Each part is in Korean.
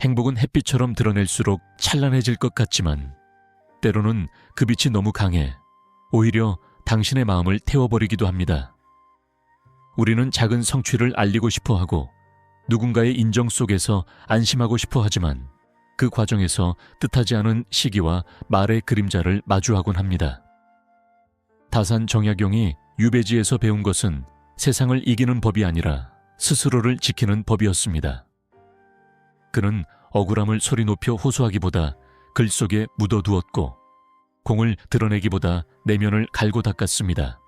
행복은 햇빛처럼 드러낼수록 찬란해질 것 같지만 때로는 그 빛이 너무 강해 오히려 당신의 마음을 태워버리기도 합니다. 우리는 작은 성취를 알리고 싶어 하고 누군가의 인정 속에서 안심하고 싶어 하지만 그 과정에서 뜻하지 않은 시기와 말의 그림자를 마주하곤 합니다. 다산 정약용이 유배지에서 배운 것은 세상을 이기는 법이 아니라 스스로를 지키는 법이었습니다. 그는 억울함을 소리 높여 호소하기보다 글 속에 묻어두었고 공을 드러내기보다 내면을 갈고 닦았습니다.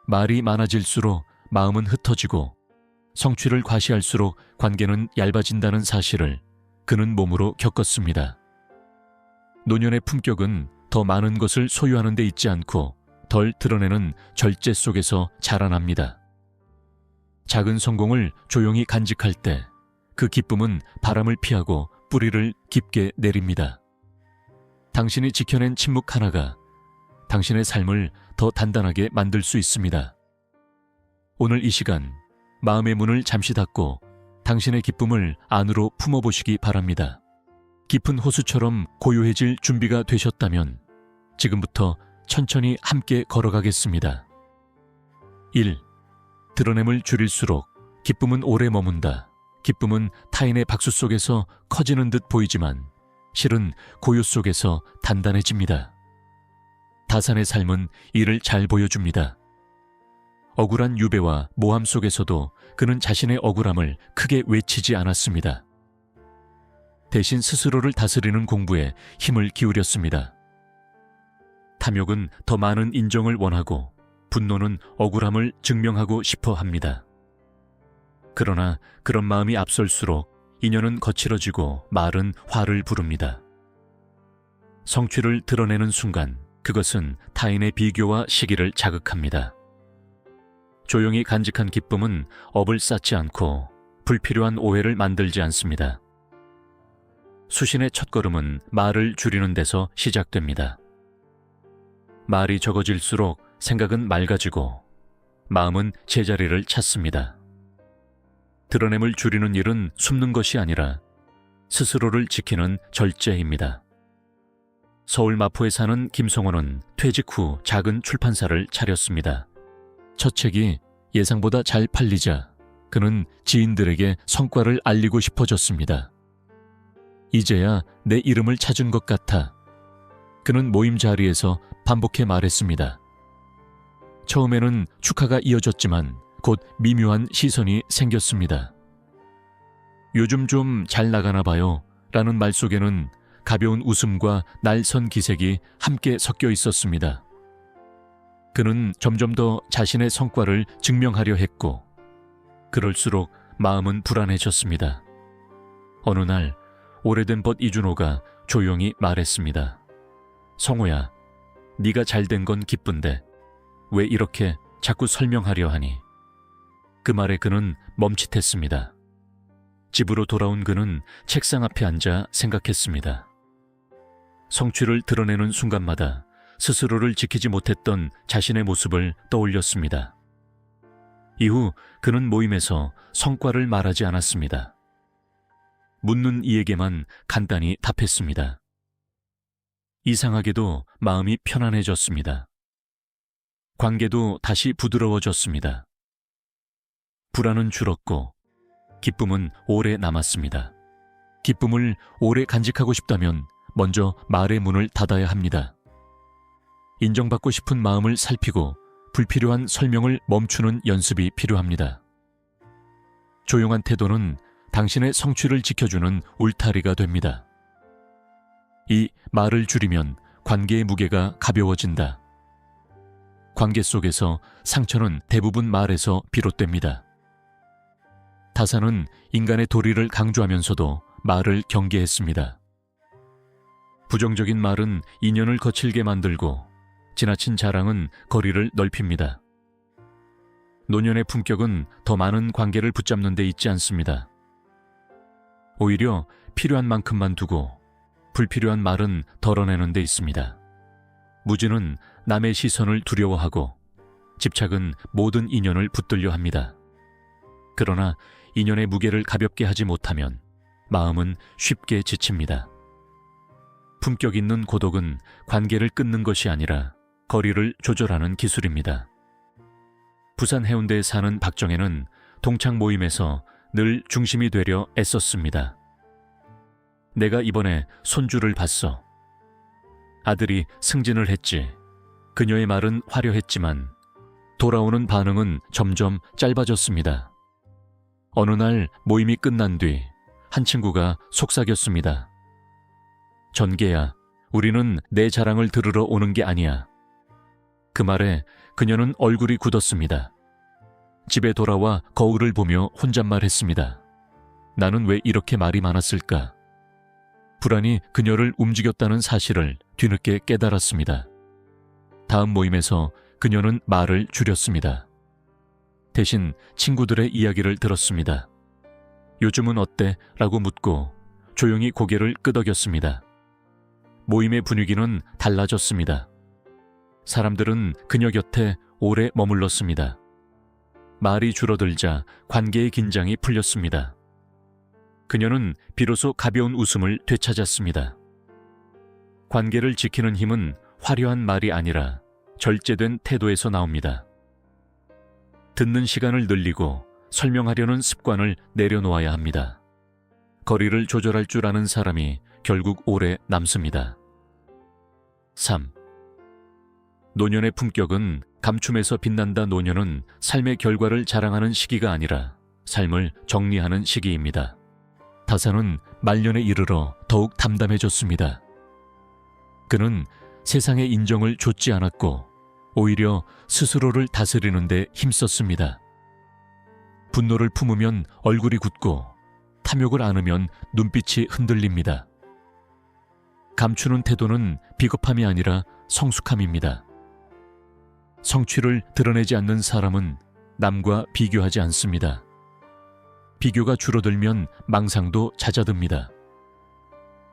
말이 많아질수록 마음은 흩어지고 성취를 과시할수록 관계는 얇아진다는 사실을 그는 몸으로 겪었습니다. 노년의 품격은 더 많은 것을 소유하는 데 있지 않고 덜 드러내는 절제 속에서 자라납니다. 작은 성공을 조용히 간직할 때 그 기쁨은 바람을 피하고 뿌리를 깊게 내립니다. 당신이 지켜낸 침묵 하나가 당신의 삶을 더 단단하게 만들 수 있습니다. 오늘 이 시간 마음의 문을 잠시 닫고 당신의 기쁨을 안으로 품어보시기 바랍니다. 깊은 호수처럼 고요해질 준비가 되셨다면 지금부터 천천히 함께 걸어가겠습니다. 1. 드러냄을 줄일수록 기쁨은 오래 머문다. 기쁨은 타인의 박수 속에서 커지는 듯 보이지만 실은 고요 속에서 단단해집니다. 다산의 삶은 이를 잘 보여줍니다. 억울한 유배와 모함 속에서도 그는 자신의 억울함을 크게 외치지 않았습니다. 대신 스스로를 다스리는 공부에 힘을 기울였습니다. 탐욕은 더 많은 인정을 원하고 분노는 억울함을 증명하고 싶어 합니다. 그러나 그런 마음이 앞설수록 인연은 거칠어지고 말은 화를 부릅니다. 성취를 드러내는 순간 그것은 타인의 비교와 시기를 자극합니다. 조용히 간직한 기쁨은 업을 쌓지 않고 불필요한 오해를 만들지 않습니다. 수신의 첫걸음은 말을 줄이는 데서 시작됩니다. 말이 적어질수록 생각은 맑아지고 마음은 제자리를 찾습니다. 드러냄을 줄이는 일은 숨는 것이 아니라 스스로를 지키는 절제입니다. 서울 마포에 사는 김성원은 퇴직 후 작은 출판사를 차렸습니다. 첫 책이 예상보다 잘 팔리자 그는 지인들에게 성과를 알리고 싶어졌습니다. 이제야 내 이름을 찾은 것 같아. 그는 모임 자리에서 반복해 말했습니다. 처음에는 축하가 이어졌지만 곧 미묘한 시선이 생겼습니다. 요즘 좀 잘 나가나 봐요 라는 말 속에는 가벼운 웃음과 날선 기색이 함께 섞여 있었습니다. 그는 점점 더 자신의 성과를 증명하려 했고 그럴수록 마음은 불안해졌습니다. 어느 날 오래된 벗 이준호가 조용히 말했습니다. 성호야, 네가 잘된 건 기쁜데 왜 이렇게 자꾸 설명하려 하니? 그 말에 그는 멈칫했습니다. 집으로 돌아온 그는 책상 앞에 앉아 생각했습니다. 성취를 드러내는 순간마다 스스로를 지키지 못했던 자신의 모습을 떠올렸습니다. 이후 그는 모임에서 성과를 말하지 않았습니다. 묻는 이에게만 간단히 답했습니다. 이상하게도 마음이 편안해졌습니다. 관계도 다시 부드러워졌습니다. 불안은 줄었고 기쁨은 오래 남았습니다. 기쁨을 오래 간직하고 싶다면 먼저 말의 문을 닫아야 합니다. 인정받고 싶은 마음을 살피고 불필요한 설명을 멈추는 연습이 필요합니다. 조용한 태도는 당신의 성취를 지켜주는 울타리가 됩니다. 이 말을 줄이면 관계의 무게가 가벼워진다. 관계 속에서 상처는 대부분 말에서 비롯됩니다. 다산은 인간의 도리를 강조하면서도 말을 경계했습니다. 부정적인 말은 인연을 거칠게 만들고 지나친 자랑은 거리를 넓힙니다. 노년의 품격은 더 많은 관계를 붙잡는 데 있지 않습니다. 오히려 필요한 만큼만 두고 불필요한 말은 덜어내는 데 있습니다. 무지는 남의 시선을 두려워하고 집착은 모든 인연을 붙들려 합니다. 그러나 인연의 무게를 가볍게 하지 못하면 마음은 쉽게 지칩니다. 품격 있는 고독은 관계를 끊는 것이 아니라 거리를 조절하는 기술입니다. 부산 해운대에 사는 박정혜는 동창 모임에서 늘 중심이 되려 애썼습니다. 내가 이번에 손주를 봤어. 아들이 승진을 했지. 그녀의 말은 화려했지만 돌아오는 반응은 점점 짧아졌습니다. 어느 날 모임이 끝난 뒤 한 친구가 속삭였습니다. 전계야, 우리는 내 자랑을 들으러 오는 게 아니야. 그 말에 그녀는 얼굴이 굳었습니다. 집에 돌아와 거울을 보며 혼잣말했습니다. 나는 왜 이렇게 말이 많았을까? 불안이 그녀를 움직였다는 사실을 뒤늦게 깨달았습니다. 다음 모임에서 그녀는 말을 줄였습니다. 대신 친구들의 이야기를 들었습니다. 요즘은 어때? 라고 묻고 조용히 고개를 끄덕였습니다. 모임의 분위기는 달라졌습니다. 사람들은 그녀 곁에 오래 머물렀습니다. 말이 줄어들자 관계의 긴장이 풀렸습니다. 그녀는 비로소 가벼운 웃음을 되찾았습니다. 관계를 지키는 힘은 화려한 말이 아니라 절제된 태도에서 나옵니다. 듣는 시간을 늘리고 설명하려는 습관을 내려놓아야 합니다. 거리를 조절할 줄 아는 사람이 결국 오래 남습니다. 3. 노년의 품격은 감춤에서 빛난다. 노년은 삶의 결과를 자랑하는 시기가 아니라 삶을 정리하는 시기입니다. 다산은 말년에 이르러 더욱 담담해졌습니다. 그는 세상의 인정을 좇지 않았고 오히려 스스로를 다스리는 데 힘썼습니다. 분노를 품으면 얼굴이 굳고 탐욕을 안으면 눈빛이 흔들립니다. 감추는 태도는 비겁함이 아니라 성숙함입니다. 성취를 드러내지 않는 사람은 남과 비교하지 않습니다. 비교가 줄어들면 망상도 잦아듭니다.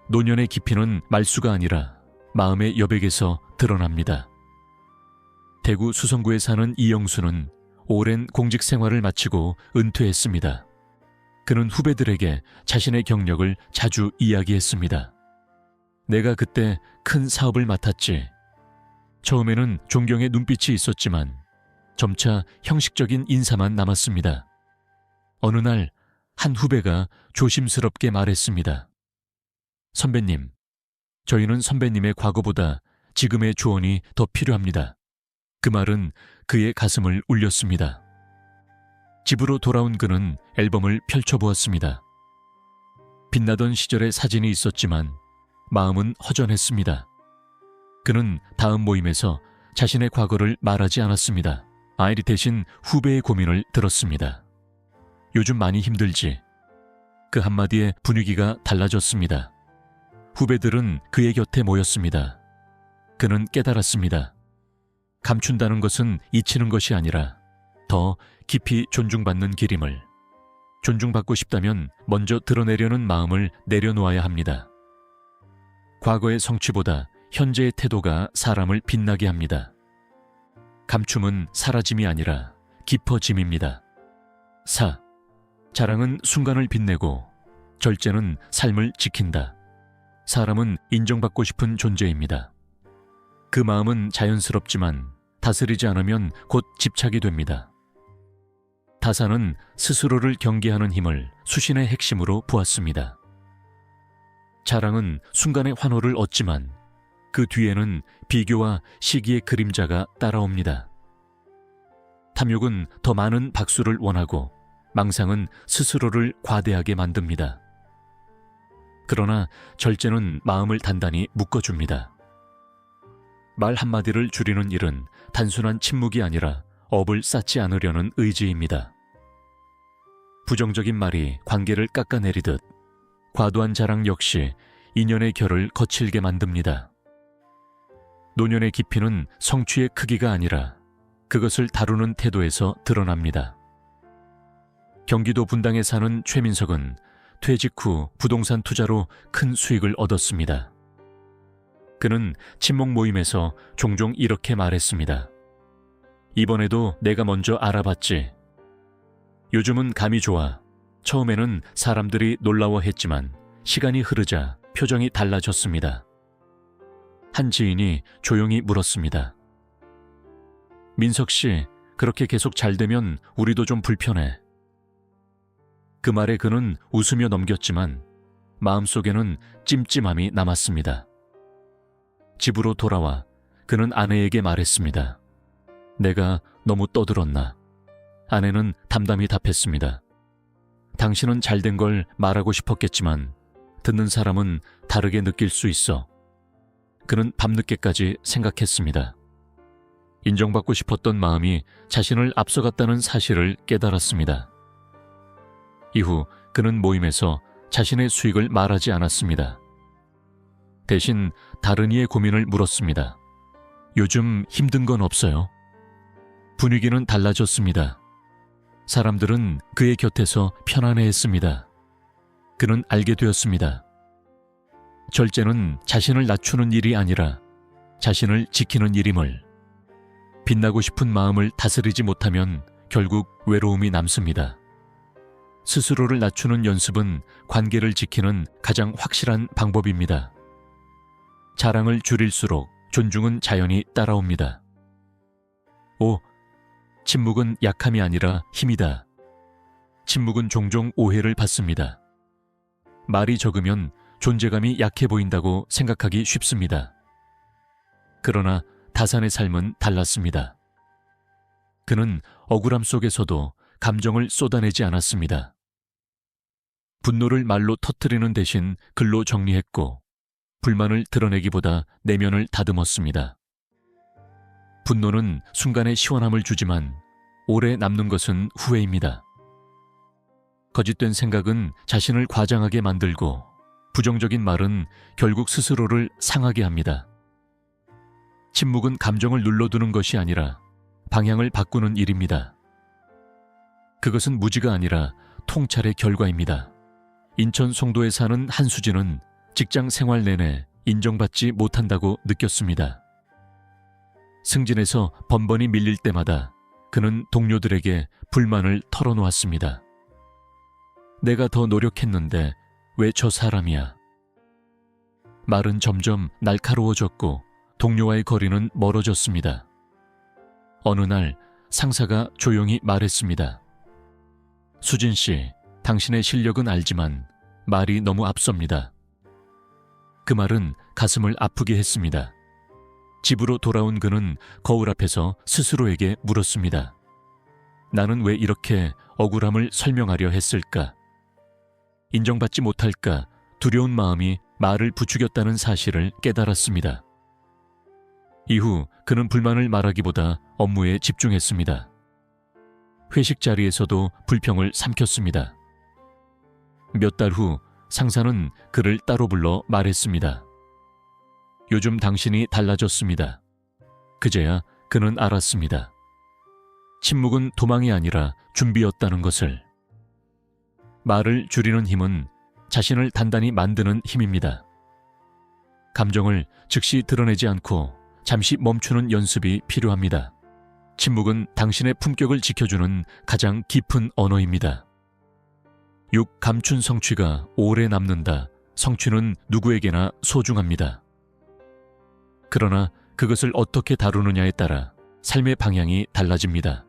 노년의 깊이는 말수가 아니라 마음의 여백에서 드러납니다. 대구 수성구에 사는 이영수는 오랜 공직 생활을 마치고 은퇴했습니다. 그는 후배들에게 자신의 경력을 자주 이야기했습니다. 내가 그때 큰 사업을 맡았지. 처음에는 존경의 눈빛이 있었지만 점차 형식적인 인사만 남았습니다. 어느 날 한 후배가 조심스럽게 말했습니다. 선배님, 저희는 선배님의 과거보다 지금의 조언이 더 필요합니다. 그 말은 그의 가슴을 울렸습니다. 집으로 돌아온 그는 앨범을 펼쳐보았습니다. 빛나던 시절의 사진이 있었지만 마음은 허전했습니다. 그는 다음 모임에서 자신의 과거를 말하지 않았습니다. 아이리 대신 후배의 고민을 들었습니다. 요즘 많이 힘들지? 그 한마디에 분위기가 달라졌습니다. 후배들은 그의 곁에 모였습니다. 그는 깨달았습니다. 감춘다는 것은 잊히는 것이 아니라 더 깊이 존중받는 길임을. 존중받고 싶다면 먼저 드러내려는 마음을 내려놓아야 합니다. 과거의 성취보다 현재의 태도가 사람을 빛나게 합니다. 감춤은 사라짐이 아니라 깊어짐입니다. 4. 자랑은 순간을 빛내고 절제는 삶을 지킨다. 사람은 인정받고 싶은 존재입니다. 그 마음은 자연스럽지만 다스리지 않으면 곧 집착이 됩니다. 다산은 스스로를 경계하는 힘을 수신의 핵심으로 보았습니다. 자랑은 순간의 환호를 얻지만 그 뒤에는 비교와 시기의 그림자가 따라옵니다. 탐욕은 더 많은 박수를 원하고 망상은 스스로를 과대하게 만듭니다. 그러나 절제는 마음을 단단히 묶어줍니다. 말 한마디를 줄이는 일은 단순한 침묵이 아니라 업을 쌓지 않으려는 의지입니다. 부정적인 말이 관계를 깎아내리듯 과도한 자랑 역시 인연의 결을 거칠게 만듭니다. 노년의 깊이는 성취의 크기가 아니라 그것을 다루는 태도에서 드러납니다. 경기도 분당에 사는 최민석은 퇴직 후 부동산 투자로 큰 수익을 얻었습니다. 그는 친목 모임에서 종종 이렇게 말했습니다. 이번에도 내가 먼저 알아봤지. 요즘은 감이 좋아. 처음에는 사람들이 놀라워했지만 시간이 흐르자 표정이 달라졌습니다. 한 지인이 조용히 물었습니다. 민석 씨, 그렇게 계속 잘 되면 우리도 좀 불편해. 그 말에 그는 웃으며 넘겼지만 마음속에는 찜찜함이 남았습니다. 집으로 돌아와 그는 아내에게 말했습니다. 내가 너무 떠들었나? 아내는 담담히 답했습니다. 당신은 잘된 걸 말하고 싶었겠지만 듣는 사람은 다르게 느낄 수 있어. 그는 밤늦게까지 생각했습니다. 인정받고 싶었던 마음이 자신을 앞서갔다는 사실을 깨달았습니다. 이후 그는 모임에서 자신의 수익을 말하지 않았습니다. 대신 다른 이의 고민을 물었습니다. 요즘 힘든 건 없어요? 분위기는 달라졌습니다. 사람들은 그의 곁에서 편안해했습니다. 그는 알게 되었습니다. 절제는 자신을 낮추는 일이 아니라 자신을 지키는 일임을. 빛나고 싶은 마음을 다스리지 못하면 결국 외로움이 남습니다. 스스로를 낮추는 연습은 관계를 지키는 가장 확실한 방법입니다. 자랑을 줄일수록 존중은 자연히 따라옵니다. 5. 침묵은 약함이 아니라 힘이다. 침묵은 종종 오해를 받습니다. 말이 적으면 존재감이 약해 보인다고 생각하기 쉽습니다. 그러나 다산의 삶은 달랐습니다. 그는 억울함 속에서도 감정을 쏟아내지 않았습니다. 분노를 말로 터뜨리는 대신 글로 정리했고 불만을 드러내기보다 내면을 다듬었습니다. 분노는 순간의 시원함을 주지만 오래 남는 것은 후회입니다. 거짓된 생각은 자신을 과장하게 만들고 부정적인 말은 결국 스스로를 상하게 합니다. 침묵은 감정을 눌러두는 것이 아니라 방향을 바꾸는 일입니다. 그것은 무지가 아니라 통찰의 결과입니다. 인천 송도에 사는 한수진은 직장 생활 내내 인정받지 못한다고 느꼈습니다. 승진에서 번번이 밀릴 때마다 그는 동료들에게 불만을 털어놓았습니다. 내가 더 노력했는데 왜 저 사람이야? 말은 점점 날카로워졌고 동료와의 거리는 멀어졌습니다. 어느 날 상사가 조용히 말했습니다. 수진 씨, 당신의 실력은 알지만 말이 너무 앞섭니다. 그 말은 가슴을 아프게 했습니다. 집으로 돌아온 그는 거울 앞에서 스스로에게 물었습니다. 나는 왜 이렇게 억울함을 설명하려 했을까? 인정받지 못할까 두려운 마음이 말을 부추겼다는 사실을 깨달았습니다. 이후 그는 불만을 말하기보다 업무에 집중했습니다. 회식 자리에서도 불평을 삼켰습니다. 몇 달 후 상사는 그를 따로 불러 말했습니다. 요즘 당신이 달라졌습니다. 그제야 그는 알았습니다. 침묵은 도망이 아니라 준비였다는 것을. 말을 줄이는 힘은 자신을 단단히 만드는 힘입니다. 감정을 즉시 드러내지 않고 잠시 멈추는 연습이 필요합니다. 침묵은 당신의 품격을 지켜주는 가장 깊은 언어입니다. 6. 감춘 성취가 오래 남는다. 성취는 누구에게나 소중합니다. 그러나 그것을 어떻게 다루느냐에 따라 삶의 방향이 달라집니다.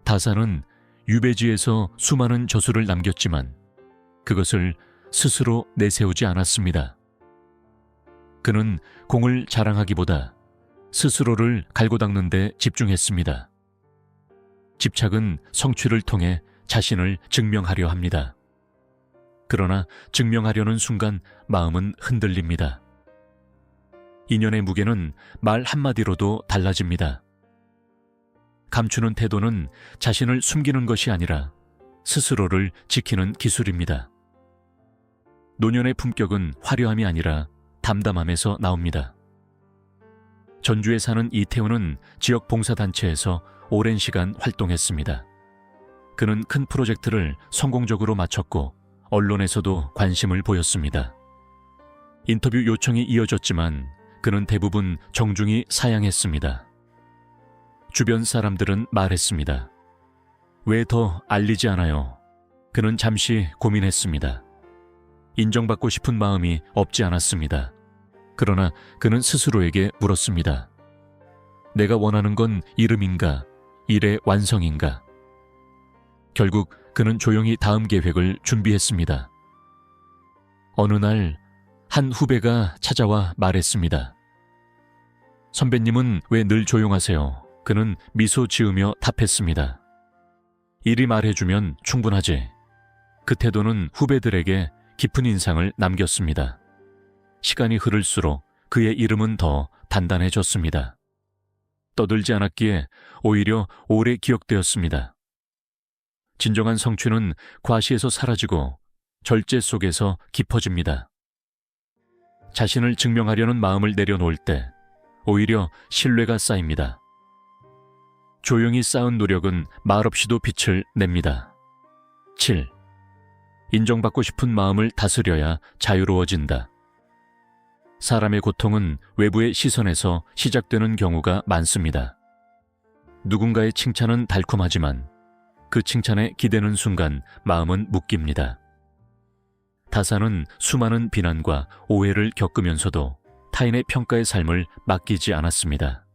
다산은 유배지에서 수많은 저술을 남겼지만 그것을 스스로 내세우지 않았습니다. 그는 공을 자랑하기보다 스스로를 갈고 닦는 데 집중했습니다. 집착은 성취를 통해 자신을 증명하려 합니다. 그러나 증명하려는 순간 마음은 흔들립니다. 인연의 무게는 말 한마디로도 달라집니다. 감추는 태도는 자신을 숨기는 것이 아니라 스스로를 지키는 기술입니다. 노년의 품격은 화려함이 아니라 담담함에서 나옵니다. 전주에 사는 이태우는 지역 봉사단체에서 오랜 시간 활동했습니다. 그는 큰 프로젝트를 성공적으로 마쳤고 언론에서도 관심을 보였습니다. 인터뷰 요청이 이어졌지만 그는 대부분 정중히 사양했습니다. 주변 사람들은 말했습니다. 왜 더 알리지 않아요? 그는 잠시 고민했습니다. 인정받고 싶은 마음이 없지 않았습니다. 그러나 그는 스스로에게 물었습니다. 내가 원하는 건 이름인가, 일의 완성인가? 결국 그는 조용히 다음 계획을 준비했습니다. 어느 날 한 후배가 찾아와 말했습니다. 선배님은 왜 늘 조용하세요? 그는 미소 지으며 답했습니다. 일이 말해주면 충분하지. 그 태도는 후배들에게 깊은 인상을 남겼습니다. 시간이 흐를수록 그의 이름은 더 단단해졌습니다. 떠들지 않았기에 오히려 오래 기억되었습니다. 진정한 성취는 과시에서 사라지고 절제 속에서 깊어집니다. 자신을 증명하려는 마음을 내려놓을 때 오히려 신뢰가 쌓입니다. 조용히 쌓은 노력은 말없이도 빛을 냅니다. 7. 인정받고 싶은 마음을 다스려야 자유로워진다. 사람의 고통은 외부의 시선에서 시작되는 경우가 많습니다. 누군가의 칭찬은 달콤하지만 그 칭찬에 기대는 순간 마음은 묶입니다. 다사는 수많은 비난과 오해를 겪으면서도 타인의 평가의 삶을 맡기지 않았습니다.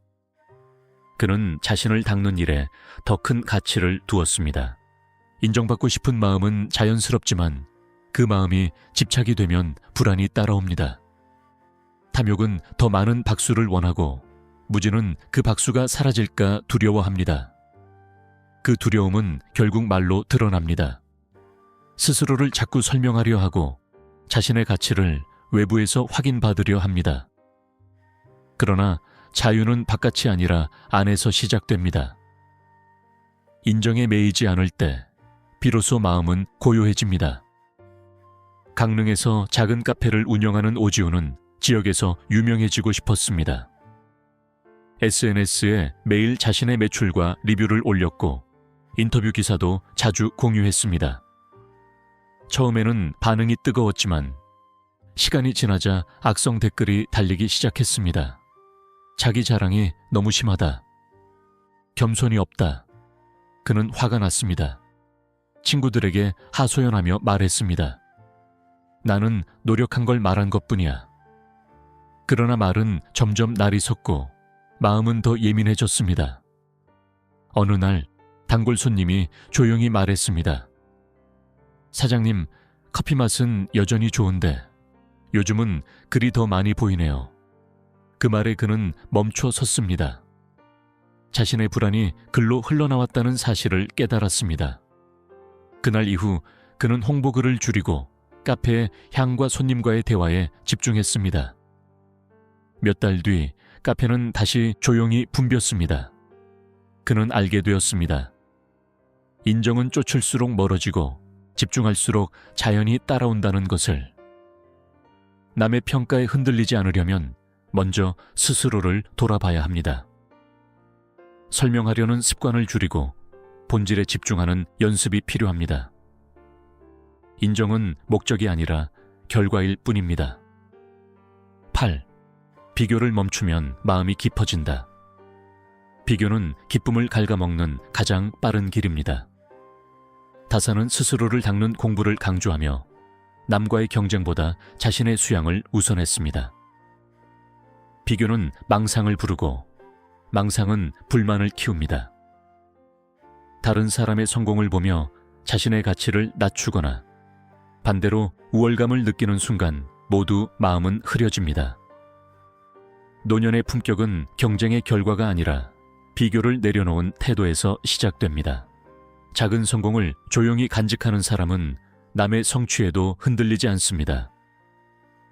그는 자신을 닦는 일에 더 큰 가치를 두었습니다. 인정받고 싶은 마음은 자연스럽지만 그 마음이 집착이 되면 불안이 따라옵니다. 탐욕은 더 많은 박수를 원하고 무지는 그 박수가 사라질까 두려워합니다. 그 두려움은 결국 말로 드러납니다. 스스로를 자꾸 설명하려 하고 자신의 가치를 외부에서 확인받으려 합니다. 그러나 자유는 바깥이 아니라 안에서 시작됩니다. 인정에 매이지 않을 때 비로소 마음은 고요해집니다. 강릉에서 작은 카페를 운영하는 오지호는 지역에서 유명해지고 싶었습니다. SNS에 매일 자신의 매출과 리뷰를 올렸고 인터뷰 기사도 자주 공유했습니다. 처음에는 반응이 뜨거웠지만 시간이 지나자 악성 댓글이 달리기 시작했습니다. 자기 자랑이 너무 심하다. 겸손이 없다. 그는 화가 났습니다. 친구들에게 하소연하며 말했습니다. 나는 노력한 걸 말한 것뿐이야. 그러나 말은 점점 날이 섰고 마음은 더 예민해졌습니다. 어느 날 단골 손님이 조용히 말했습니다. 사장님, 커피 맛은 여전히 좋은데 요즘은 글이 더 많이 보이네요. 그 말에 그는 멈춰 섰습니다. 자신의 불안이 글로 흘러나왔다는 사실을 깨달았습니다. 그날 이후 그는 홍보글을 줄이고 카페의 향과 손님과의 대화에 집중했습니다. 몇 달 뒤 카페는 다시 조용히 붐볐습니다. 그는 알게 되었습니다. 인정은 쫓을수록 멀어지고 집중할수록 자연이 따라온다는 것을. 남의 평가에 흔들리지 않으려면 먼저 스스로를 돌아봐야 합니다. 설명하려는 습관을 줄이고 본질에 집중하는 연습이 필요합니다. 인정은 목적이 아니라 결과일 뿐입니다. 8. 비교를 멈추면 마음이 깊어진다. 비교는 기쁨을 갉아먹는 가장 빠른 길입니다. 다사는 스스로를 닦는 공부를 강조하며 남과의 경쟁보다 자신의 수양을 우선했습니다. 비교는 망상을 부르고 망상은 불만을 키웁니다. 다른 사람의 성공을 보며 자신의 가치를 낮추거나 반대로 우월감을 느끼는 순간 모두 마음은 흐려집니다. 노년의 품격은 경쟁의 결과가 아니라 비교를 내려놓은 태도에서 시작됩니다. 작은 성공을 조용히 간직하는 사람은 남의 성취에도 흔들리지 않습니다.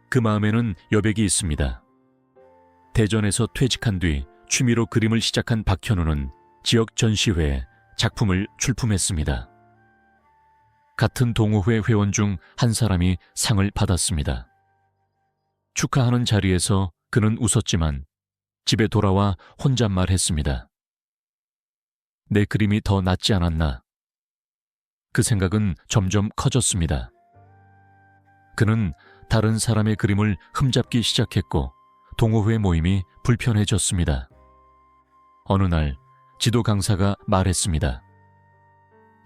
그 마음에는 여백이 있습니다. 대전에서 퇴직한 뒤 취미로 그림을 시작한 박현우는 지역 전시회에 작품을 출품했습니다. 같은 동호회 회원 중 한 사람이 상을 받았습니다. 축하하는 자리에서 그는 웃었지만 집에 돌아와 혼잣말했습니다. 내 그림이 더 낫지 않았나? 그 생각은 점점 커졌습니다. 그는 다른 사람의 그림을 흠잡기 시작했고 동호회 모임이 불편해졌습니다. 어느 날 지도 강사가 말했습니다.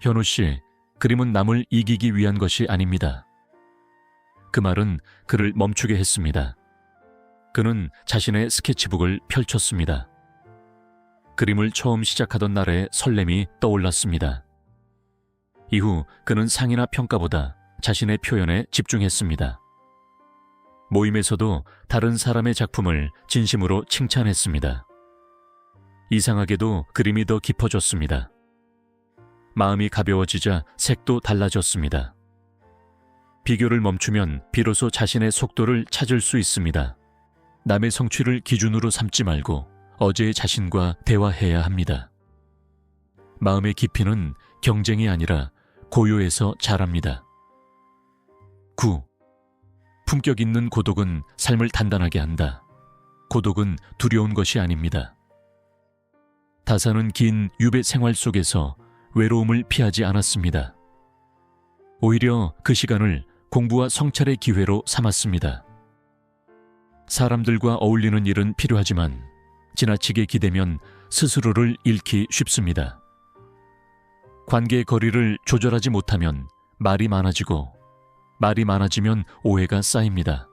현우 씨, 그림은 남을 이기기 위한 것이 아닙니다. 그 말은 그를 멈추게 했습니다. 그는 자신의 스케치북을 펼쳤습니다. 그림을 처음 시작하던 날의 설렘이 떠올랐습니다. 이후 그는 상이나 평가보다 자신의 표현에 집중했습니다. 모임에서도 다른 사람의 작품을 진심으로 칭찬했습니다. 이상하게도 그림이 더 깊어졌습니다. 마음이 가벼워지자 색도 달라졌습니다. 비교를 멈추면 비로소 자신의 속도를 찾을 수 있습니다. 남의 성취를 기준으로 삼지 말고 어제의 자신과 대화해야 합니다. 마음의 깊이는 경쟁이 아니라 고요에서 자랍니다. 9. 품격 있는 고독은 삶을 단단하게 한다. 고독은 두려운 것이 아닙니다. 다사는 긴 유배 생활 속에서 외로움을 피하지 않았습니다. 오히려 그 시간을 공부와 성찰의 기회로 삼았습니다. 사람들과 어울리는 일은 필요하지만 지나치게 기대면 스스로를 잃기 쉽습니다. 관계의 거리를 조절하지 못하면 말이 많아지고 말이 많아지면 오해가 쌓입니다.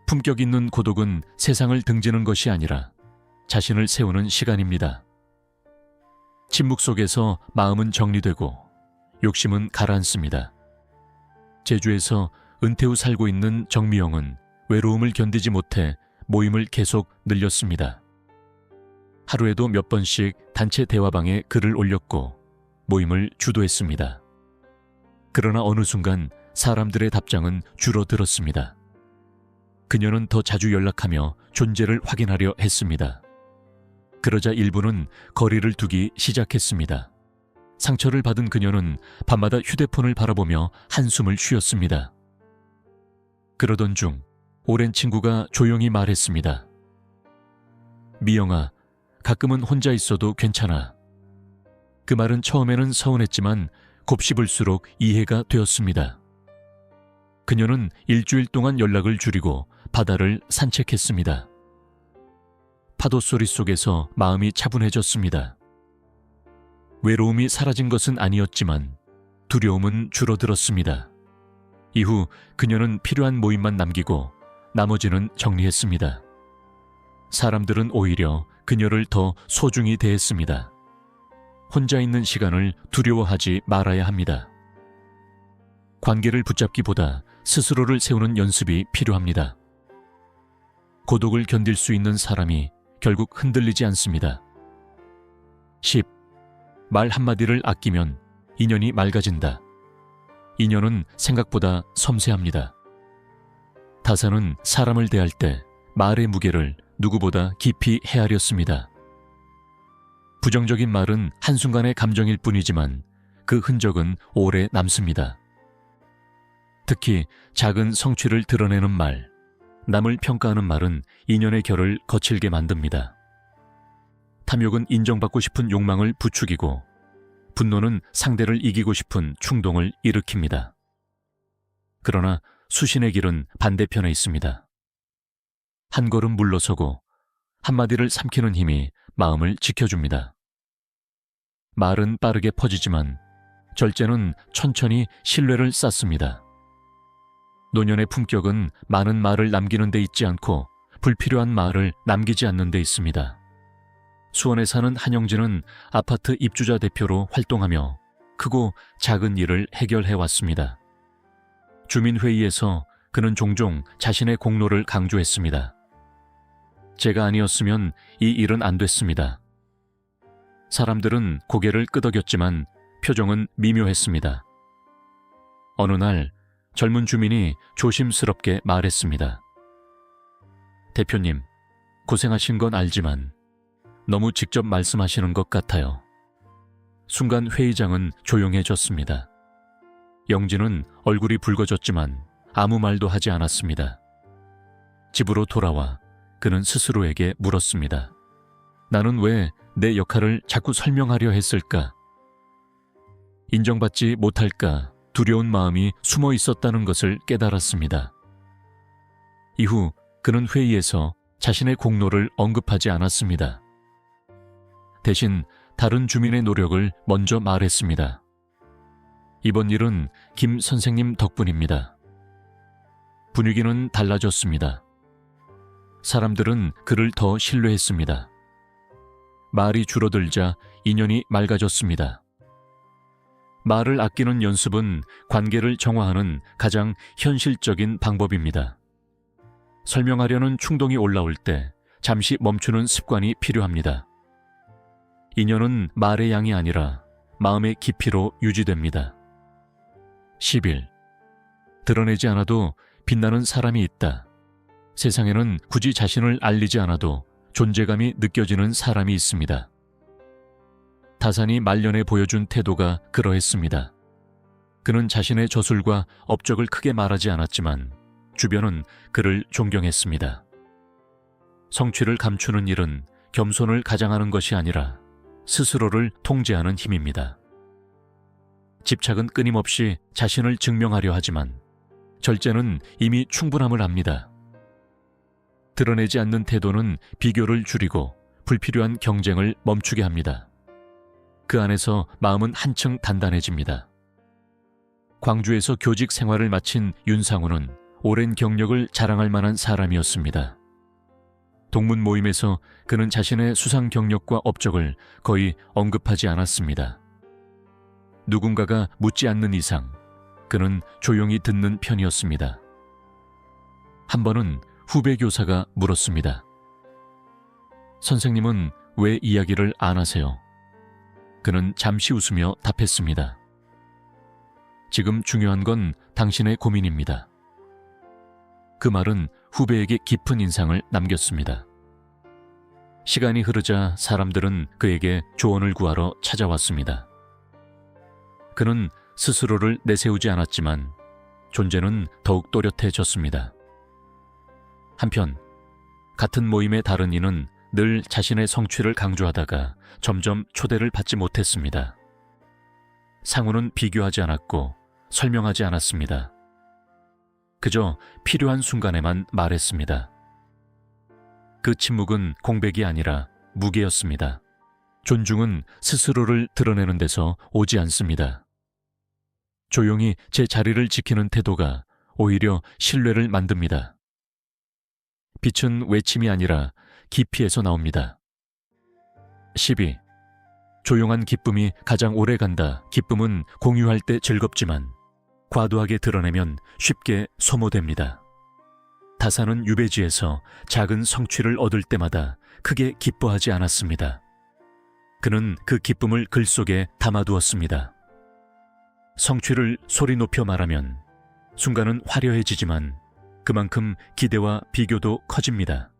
품격 있는 고독은 세상을 등지는 것이 아니라 자신을 세우는 시간입니다. 침묵 속에서 마음은 정리되고 욕심은 가라앉습니다. 제주에서 은퇴 후 살고 있는 정미영은 외로움을 견디지 못해 모임을 계속 늘렸습니다. 하루에도 몇 번씩 단체 대화방에 글을 올렸고 모임을 주도했습니다. 그러나 어느 순간 사람들의 답장은 줄어들었습니다. 그녀는 더 자주 연락하며 존재를 확인하려 했습니다. 그러자 일부는 거리를 두기 시작했습니다. 상처를 받은 그녀는 밤마다 휴대폰을 바라보며 한숨을 쉬었습니다. 그러던 중 오랜 친구가 조용히 말했습니다. 미영아, 가끔은 혼자 있어도 괜찮아. 그 말은 처음에는 서운했지만 곱씹을수록 이해가 되었습니다. 그녀는 일주일 동안 연락을 줄이고 바다를 산책했습니다. 파도 소리 속에서 마음이 차분해졌습니다. 외로움이 사라진 것은 아니었지만 두려움은 줄어들었습니다. 이후 그녀는 필요한 모임만 남기고 나머지는 정리했습니다. 사람들은 오히려 그녀를 더 소중히 대했습니다. 혼자 있는 시간을 두려워하지 말아야 합니다. 관계를 붙잡기보다 스스로를 세우는 연습이 필요합니다. 고독을 견딜 수 있는 사람이 결국 흔들리지 않습니다. 10. 말 한마디를 아끼면 인연이 맑아진다. 인연은 생각보다 섬세합니다. 다사는 사람을 대할 때 말의 무게를 누구보다 깊이 헤아렸습니다. 부정적인 말은 한순간의 감정일 뿐이지만 그 흔적은 오래 남습니다. 특히 작은 성취를 드러내는 말, 남을 평가하는 말은 인연의 결을 거칠게 만듭니다. 탐욕은 인정받고 싶은 욕망을 부추기고 분노는 상대를 이기고 싶은 충동을 일으킵니다. 그러나 수신의 길은 반대편에 있습니다. 한 걸음 물러서고 한마디를 삼키는 힘이 마음을 지켜줍니다. 말은 빠르게 퍼지지만 절제는 천천히 신뢰를 쌓습니다. 노년의 품격은 많은 말을 남기는 데 있지 않고 불필요한 말을 남기지 않는 데 있습니다. 수원에 사는 한영진은 아파트 입주자 대표로 활동하며 크고 작은 일을 해결해왔습니다. 주민회의에서 그는 종종 자신의 공로를 강조했습니다. 제가 아니었으면 이 일은 안 됐습니다. 사람들은 고개를 끄덕였지만 표정은 미묘했습니다. 어느 날 젊은 주민이 조심스럽게 말했습니다. 대표님, 고생하신 건 알지만 너무 직접 말씀하시는 것 같아요. 순간 회의장은 조용해졌습니다. 영진은 얼굴이 붉어졌지만 아무 말도 하지 않았습니다. 집으로 돌아와 그는 스스로에게 물었습니다. 나는 왜 내 역할을 자꾸 설명하려 했을까? 인정받지 못할까 두려운 마음이 숨어 있었다는 것을 깨달았습니다. 이후 그는 회의에서 자신의 공로를 언급하지 않았습니다. 대신 다른 주민의 노력을 먼저 말했습니다. 이번 일은 김 선생님 덕분입니다. 분위기는 달라졌습니다. 사람들은 그를 더 신뢰했습니다. 말이 줄어들자 인연이 맑아졌습니다. 말을 아끼는 연습은 관계를 정화하는 가장 현실적인 방법입니다. 설명하려는 충동이 올라올 때 잠시 멈추는 습관이 필요합니다. 인연은 말의 양이 아니라 마음의 깊이로 유지됩니다. 10일. 드러내지 않아도 빛나는 사람이 있다. 세상에는 굳이 자신을 알리지 않아도 존재감이 느껴지는 사람이 있습니다. 다산이 말년에 보여준 태도가 그러했습니다. 그는 자신의 저술과 업적을 크게 말하지 않았지만 주변은 그를 존경했습니다. 성취를 감추는 일은 겸손을 가장하는 것이 아니라 스스로를 통제하는 힘입니다. 집착은 끊임없이 자신을 증명하려 하지만 절제는 이미 충분함을 압니다. 드러내지 않는 태도는 비교를 줄이고 불필요한 경쟁을 멈추게 합니다. 그 안에서 마음은 한층 단단해집니다. 광주에서 교직 생활을 마친 윤상우는 오랜 경력을 자랑할 만한 사람이었습니다. 동문 모임에서 그는 자신의 수상 경력과 업적을 거의 언급하지 않았습니다. 누군가가 묻지 않는 이상 그는 조용히 듣는 편이었습니다. 한 번은 후배 교사가 물었습니다. 선생님은 왜 이야기를 안 하세요? 그는 잠시 웃으며 답했습니다. 지금 중요한 건 당신의 고민입니다. 그 말은 후배에게 깊은 인상을 남겼습니다. 시간이 흐르자 사람들은 그에게 조언을 구하러 찾아왔습니다. 그는 스스로를 내세우지 않았지만 존재는 더욱 또렷해졌습니다. 한편 같은 모임의 다른 이는 늘 자신의 성취를 강조하다가 점점 초대를 받지 못했습니다. 상우는 비교하지 않았고 설명하지 않았습니다. 그저 필요한 순간에만 말했습니다. 그 침묵은 공백이 아니라 무게였습니다. 존중은 스스로를 드러내는 데서 오지 않습니다. 조용히 제 자리를 지키는 태도가 오히려 신뢰를 만듭니다. 빛은 외침이 아니라 깊이에서 나옵니다. 12. 조용한 기쁨이 가장 오래 간다. 기쁨은 공유할 때 즐겁지만 과도하게 드러내면 쉽게 소모됩니다. 다산은 유배지에서 작은 성취를 얻을 때마다 크게 기뻐하지 않았습니다. 그는 그 기쁨을 글 속에 담아두었습니다. 성취를 소리 높여 말하면 순간은 화려해지지만 그만큼 기대와 비교도 커집니다.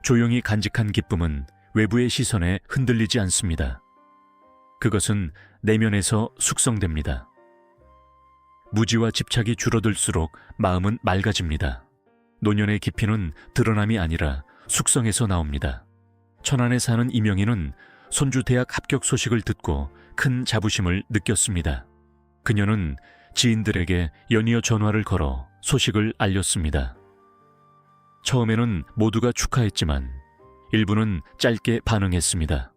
조용히 간직한 기쁨은 외부의 시선에 흔들리지 않습니다. 그것은 내면에서 숙성됩니다. 무지와 집착이 줄어들수록 마음은 맑아집니다. 노년의 깊이는 드러남이 아니라 숙성에서 나옵니다. 천안에 사는 이명희는 손주 대학 합격 소식을 듣고 큰 자부심을 느꼈습니다. 그녀는 지인들에게 연이어 전화를 걸어 소식을 알렸습니다. 처음에는 모두가 축하했지만 일부는 짧게 반응했습니다.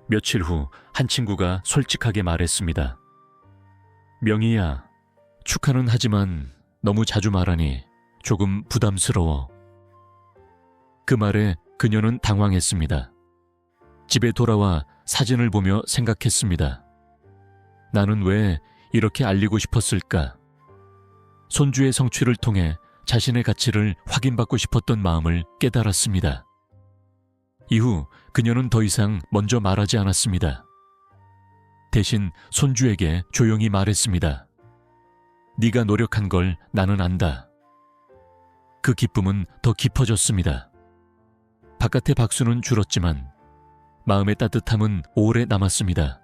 며칠 후 한 친구가 솔직하게 말했습니다. 명희야, 축하는 하지만 너무 자주 말하니 조금 부담스러워. 그 말에 그녀는 당황했습니다. 집에 돌아와 사진을 보며 생각했습니다. 나는 왜 이렇게 알리고 싶었을까? 손주의 성취를 통해 자신의 가치를 확인받고 싶었던 마음을 깨달았습니다. 이후 그녀는 더 이상 먼저 말하지 않았습니다. 대신 손주에게 조용히 말했습니다. 네가 노력한 걸 나는 안다. 그 기쁨은 더 깊어졌습니다. 바깥의 박수는 줄었지만 마음의 따뜻함은 오래 남았습니다.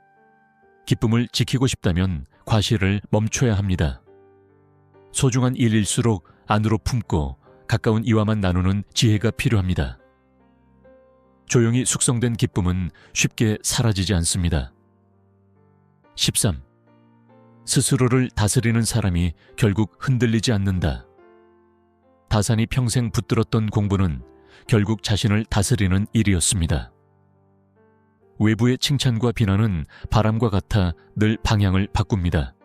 기쁨을 지키고 싶다면 과실을 멈춰야 합니다. 소중한 일일수록 안으로 품고 가까운 이와만 나누는 지혜가 필요합니다. 조용히 숙성된 기쁨은 쉽게 사라지지 않습니다. 13. 스스로를 다스리는 사람이 결국 흔들리지 않는다. 다산이 평생 붙들었던 공부는 결국 자신을 다스리는 일이었습니다. 외부의 칭찬과 비난은 바람과 같아 늘 방향을 바꿉니다.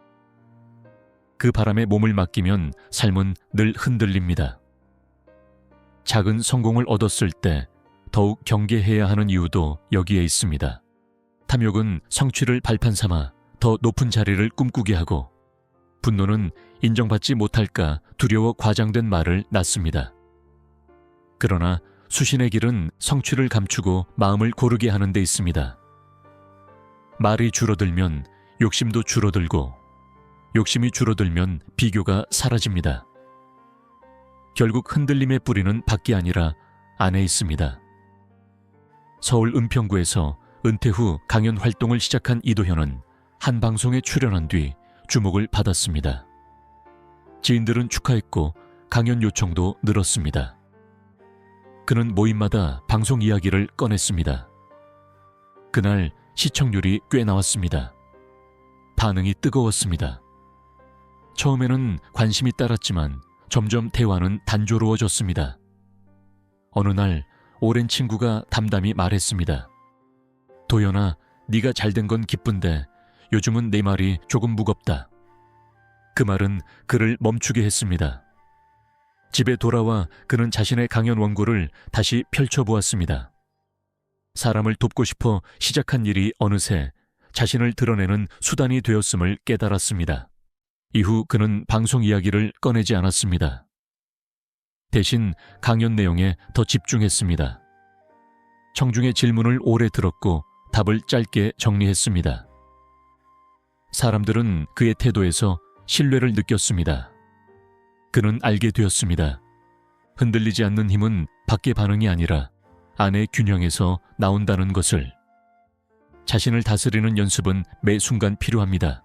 그 바람에 몸을 맡기면 삶은 늘 흔들립니다. 작은 성공을 얻었을 때 더욱 경계해야 하는 이유도 여기에 있습니다. 탐욕은 성취를 발판 삼아 더 높은 자리를 꿈꾸게 하고, 분노는 인정받지 못할까 두려워 과장된 말을 낳습니다. 그러나 수신의 길은 성취를 감추고 마음을 고르게 하는 데 있습니다. 말이 줄어들면 욕심도 줄어들고, 욕심이 줄어들면 비교가 사라집니다. 결국 흔들림의 뿌리는 밖이 아니라 안에 있습니다. 서울 은평구에서 은퇴 후 강연 활동을 시작한 이도현은 한 방송에 출연한 뒤 주목을 받았습니다. 지인들은 축하했고 강연 요청도 늘었습니다. 그는 모임마다 방송 이야기를 꺼냈습니다. 그날 시청률이 꽤 나왔습니다. 반응이 뜨거웠습니다. 처음에는 관심이 따랐지만 점점 대화는 단조로워졌습니다. 어느 날 오랜 친구가 담담히 말했습니다. 도연아, 네가 잘된 건 기쁜데 요즘은 내 말이 조금 무겁다. 그 말은 그를 멈추게 했습니다. 집에 돌아와 그는 자신의 강연 원고를 다시 펼쳐보았습니다. 사람을 돕고 싶어 시작한 일이 어느새 자신을 드러내는 수단이 되었음을 깨달았습니다. 이후 그는 방송 이야기를 꺼내지 않았습니다. 대신 강연 내용에 더 집중했습니다. 청중의 질문을 오래 들었고 답을 짧게 정리했습니다. 사람들은 그의 태도에서 신뢰를 느꼈습니다. 그는 알게 되었습니다. 흔들리지 않는 힘은 밖의 반응이 아니라 안의 균형에서 나온다는 것을. 자신을 다스리는 연습은 매 순간 필요합니다.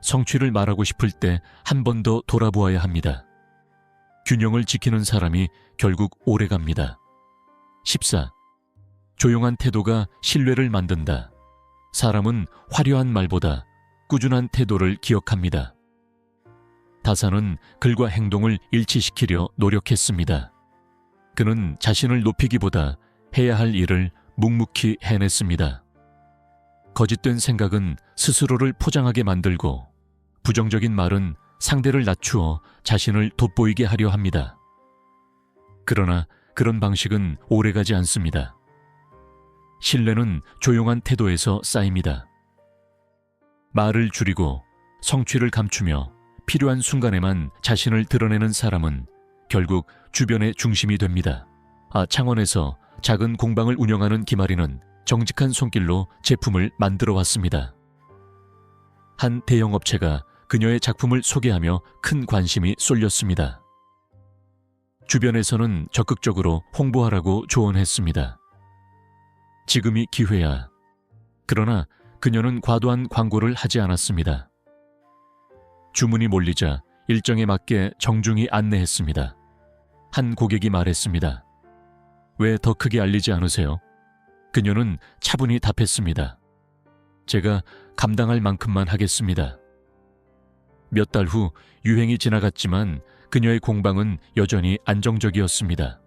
성취를 말하고 싶을 때 한 번 더 돌아보아야 합니다. 균형을 지키는 사람이 결국 오래갑니다. 14. 조용한 태도가 신뢰를 만든다. 사람은 화려한 말보다 꾸준한 태도를 기억합니다. 다산은 글과 행동을 일치시키려 노력했습니다. 그는 자신을 높이기보다 해야 할 일을 묵묵히 해냈습니다. 거짓된 생각은 스스로를 포장하게 만들고, 부정적인 말은 상대를 낮추어 자신을 돋보이게 하려 합니다. 그러나 그런 방식은 오래가지 않습니다. 신뢰는 조용한 태도에서 쌓입니다. 말을 줄이고 성취를 감추며 필요한 순간에만 자신을 드러내는 사람은 결국 주변의 중심이 됩니다. 창원에서 작은 공방을 운영하는 김아리는 정직한 손길로 제품을 만들어 왔습니다. 한 대형 업체가 그녀의 작품을 소개하며 큰 관심이 쏠렸습니다. 주변에서는 적극적으로 홍보하라고 조언했습니다. 지금이 기회야. 그러나 그녀는 과도한 광고를 하지 않았습니다. 주문이 몰리자 일정에 맞게 정중히 안내했습니다. 한 고객이 말했습니다. 왜 더 크게 알리지 않으세요? 그녀는 차분히 답했습니다. 제가 감당할 만큼만 하겠습니다. 몇 달 후 유행이 지나갔지만 그녀의 공방은 여전히 안정적이었습니다.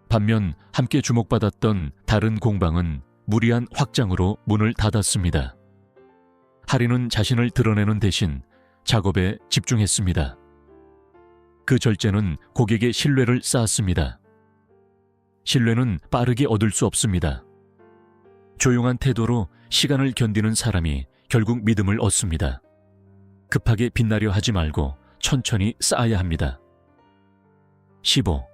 반면 함께 주목받았던 다른 공방은 무리한 확장으로 문을 닫았습니다. 할인은 자신을 드러내는 대신 작업에 집중했습니다. 그 절제는 고객의 신뢰를 쌓았습니다. 신뢰는 빠르게 얻을 수 없습니다. 조용한 태도로 시간을 견디는 사람이 결국 믿음을 얻습니다. 급하게 빛나려 하지 말고 천천히 쌓아야 합니다. 15.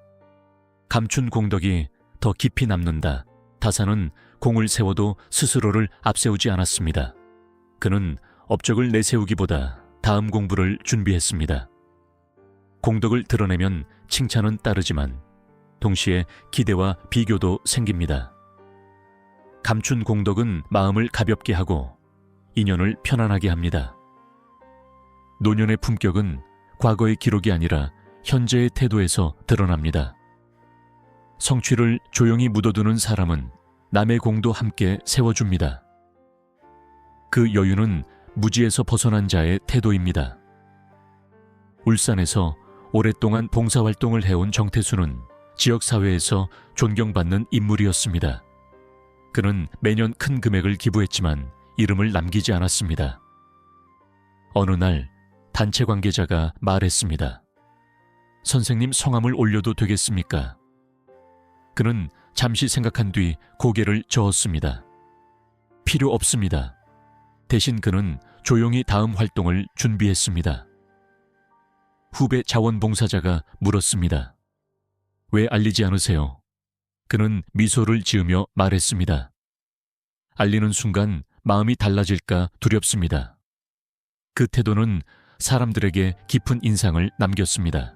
감춘 공덕이 더 깊이 남는다. 다산은 공을 세워도 스스로를 앞세우지 않았습니다. 그는 업적을 내세우기보다 다음 공부를 준비했습니다. 공덕을 드러내면 칭찬은 따르지만 동시에 기대와 비교도 생깁니다. 감춘 공덕은 마음을 가볍게 하고 인연을 편안하게 합니다. 노년의 품격은 과거의 기록이 아니라 현재의 태도에서 드러납니다. 성취를 조용히 묻어두는 사람은 남의 공도 함께 세워줍니다. 그 여유는 무지에서 벗어난 자의 태도입니다. 울산에서 오랫동안 봉사활동을 해온 정태수는 지역사회에서 존경받는 인물이었습니다. 그는 매년 큰 금액을 기부했지만 이름을 남기지 않았습니다. 어느 날 단체 관계자가 말했습니다. 선생님 성함을 올려도 되겠습니까? 그는 잠시 생각한 뒤 고개를 저었습니다. 필요 없습니다. 대신 그는 조용히 다음 활동을 준비했습니다. 후배 자원봉사자가 물었습니다. 왜 알리지 않으세요? 그는 미소를 지으며 말했습니다. 알리는 순간 마음이 달라질까 두렵습니다. 그 태도는 사람들에게 깊은 인상을 남겼습니다.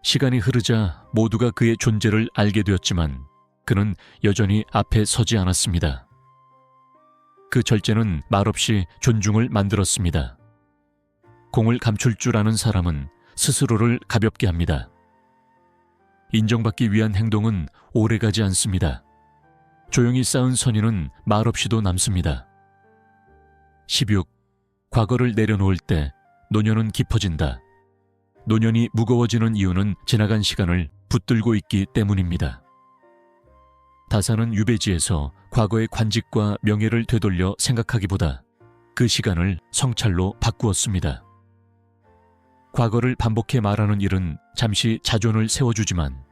시간이 흐르자 모두가 그의 존재를 알게 되었지만 그는 여전히 앞에 서지 않았습니다. 그 절제는 말없이 존중을 만들었습니다. 공을 감출 줄 아는 사람은 스스로를 가볍게 합니다. 인정받기 위한 행동은 오래가지 않습니다. 조용히 쌓은 선의는 말없이도 남습니다. 16. 과거를 내려놓을 때 노년은 깊어진다. 노년이 무거워지는 이유는 지나간 시간을 붙들고 있기 때문입니다. 다사는 유배지에서 과거의 관직과 명예를 되돌려 생각하기보다 그 시간을 성찰로 바꾸었습니다. 과거를 반복해 말하는 일은 잠시 자존을 세워주지만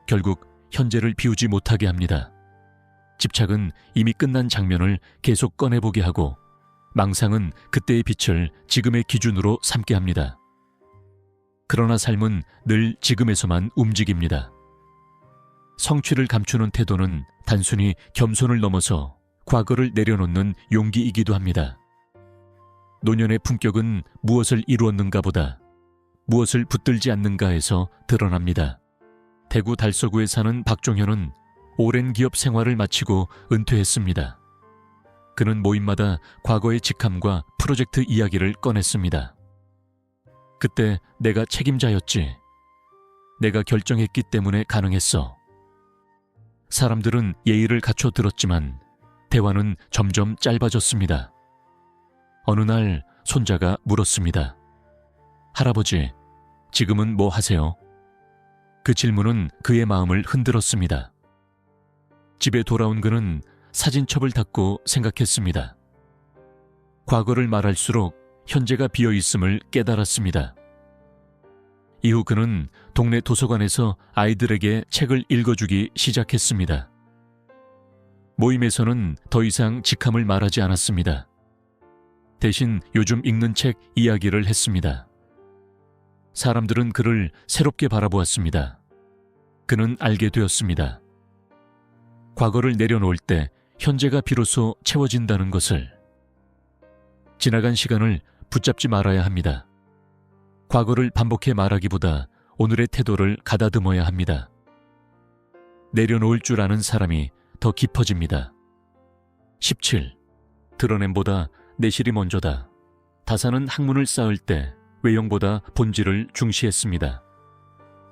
결국 현재를 비우지 못하게 합니다. 집착은 이미 끝난 장면을 계속 꺼내보게 하고 망상은 그때의 빛을 지금의 기준으로 삼게 합니다. 그러나 삶은 늘 지금에서만 움직입니다. 성취를 감추는 태도는 단순히 겸손을 넘어서 과거를 내려놓는 용기이기도 합니다. 노년의 품격은 무엇을 이루었는가 보다 무엇을 붙들지 않는가에서 드러납니다. 대구 달서구에 사는 박종현은 오랜 기업 생활을 마치고 은퇴했습니다. 그는 모임마다 과거의 직함과 프로젝트 이야기를 꺼냈습니다. 그때 내가 책임자였지. 내가 결정했기 때문에 가능했어. 사람들은 예의를 갖춰 들었지만 대화는 점점 짧아졌습니다. 어느 날 손자가 물었습니다. 할아버지, 지금은 뭐 하세요? 그 질문은 그의 마음을 흔들었습니다. 집에 돌아온 그는 사진첩을 닫고 생각했습니다. 과거를 말할수록 현재가 비어있음을 깨달았습니다. 이후 그는 동네 도서관에서 아이들에게 책을 읽어주기 시작했습니다. 모임에서는 더 이상 직함을 말하지 않았습니다. 대신 요즘 읽는 책 이야기를 했습니다. 사람들은 그를 새롭게 바라보았습니다. 그는 알게 되었습니다. 과거를 내려놓을 때 현재가 비로소 채워진다는 것을. 지나간 시간을 붙잡지 말아야 합니다. 과거를 반복해 말하기보다 오늘의 태도를 가다듬어야 합니다. 내려놓을 줄 아는 사람이 더 깊어집니다. 17. 드러냄보다 내실이 먼저다. 다사는 학문을 쌓을 때 외형보다 본질을 중시했습니다.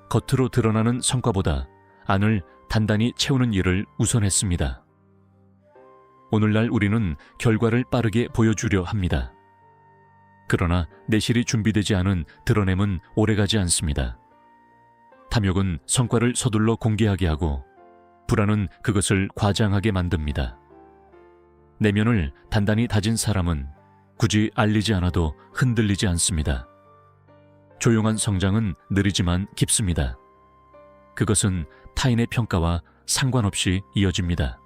겉으로 드러나는 성과보다 안을 단단히 채우는 일을 우선했습니다. 오늘날 우리는 결과를 빠르게 보여주려 합니다. 그러나 내실이 준비되지 않은 드러냄은 오래가지 않습니다. 탐욕은 성과를 서둘러 공개하게 하고 불안은 그것을 과장하게 만듭니다. 내면을 단단히 다진 사람은 굳이 알리지 않아도 흔들리지 않습니다. 조용한 성장은 느리지만 깊습니다. 그것은 타인의 평가와 상관없이 이어집니다.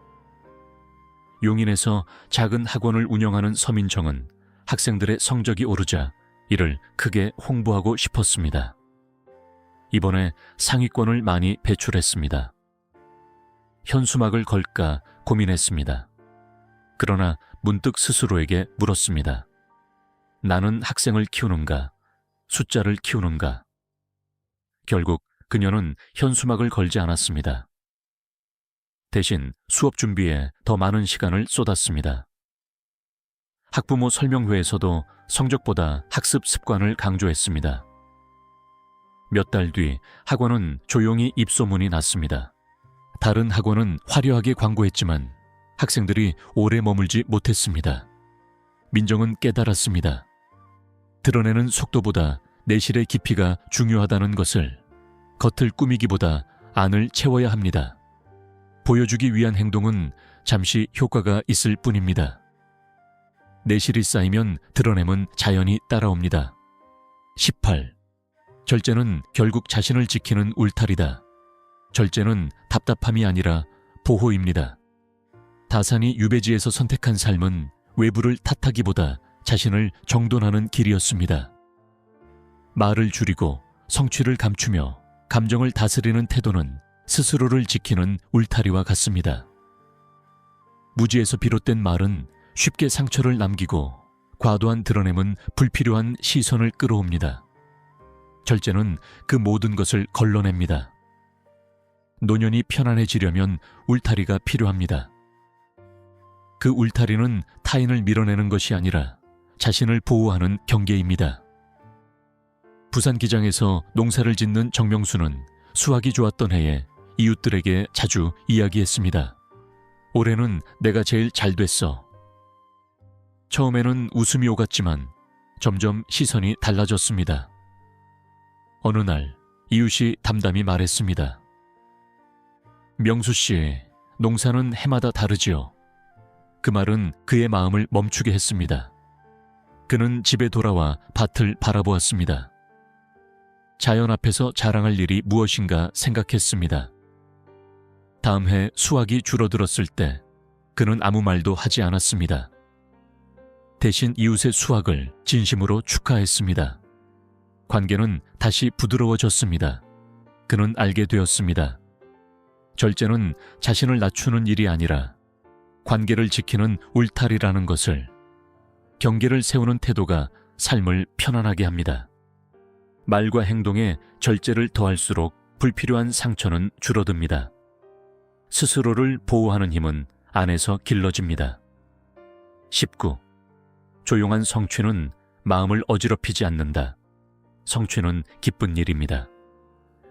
용인에서 작은 학원을 운영하는 서민정은 학생들의 성적이 오르자 이를 크게 홍보하고 싶었습니다. 이번에 상위권을 많이 배출했습니다. 현수막을 걸까 고민했습니다. 그러나 문득 스스로에게 물었습니다. 나는 학생을 키우는가, 숫자를 키우는가? 결국 그녀는 현수막을 걸지 않았습니다. 대신 수업 준비에 더 많은 시간을 쏟았습니다. 학부모 설명회에서도 성적보다 학습 습관을 강조했습니다. 몇 달 뒤 학원은 조용히 입소문이 났습니다. 다른 학원은 화려하게 광고했지만 학생들이 오래 머물지 못했습니다. 민정은 깨달았습니다. 드러내는 속도보다 내실의 깊이가 중요하다는 것을. 겉을 꾸미기보다 안을 채워야 합니다. 보여주기 위한 행동은 잠시 효과가 있을 뿐입니다. 내실이 쌓이면 드러냄은 자연히 따라옵니다. 18. 절제는 결국 자신을 지키는 울타리다. 절제는 답답함이 아니라 보호입니다. 다산이 유배지에서 선택한 삶은 외부를 탓하기보다 자신을 정돈하는 길이었습니다. 말을 줄이고 성취를 감추며 감정을 다스리는 태도는 스스로를 지키는 울타리와 같습니다. 무지에서 비롯된 말은 쉽게 상처를 남기고 과도한 드러냄은 불필요한 시선을 끌어옵니다. 절제는 그 모든 것을 걸러냅니다. 노년이 편안해지려면 울타리가 필요합니다. 그 울타리는 타인을 밀어내는 것이 아니라 자신을 보호하는 경계입니다. 부산 기장에서 농사를 짓는 정명수는 수확이 좋았던 해에 이웃들에게 자주 이야기했습니다. 올해는 내가 제일 잘 됐어. 처음에는 웃음이 오갔지만 점점 시선이 달라졌습니다. 어느 날 이웃이 담담히 말했습니다. 명수 씨, 농사는 해마다 다르지요. 그 말은 그의 마음을 멈추게 했습니다. 그는 집에 돌아와 밭을 바라보았습니다. 자연 앞에서 자랑할 일이 무엇인가 생각했습니다. 다음 해 수확이 줄어들었을 때 그는 아무 말도 하지 않았습니다. 대신 이웃의 수확을 진심으로 축하했습니다. 관계는 다시 부드러워졌습니다. 그는 알게 되었습니다. 절제는 자신을 낮추는 일이 아니라 관계를 지키는 울타리라는 것을, 경계를 세우는 태도가 삶을 편안하게 합니다. 말과 행동에 절제를 더할수록 불필요한 상처는 줄어듭니다. 스스로를 보호하는 힘은 안에서 길러집니다. 19. 조용한 성취는 마음을 어지럽히지 않는다. 성취는 기쁜 일입니다.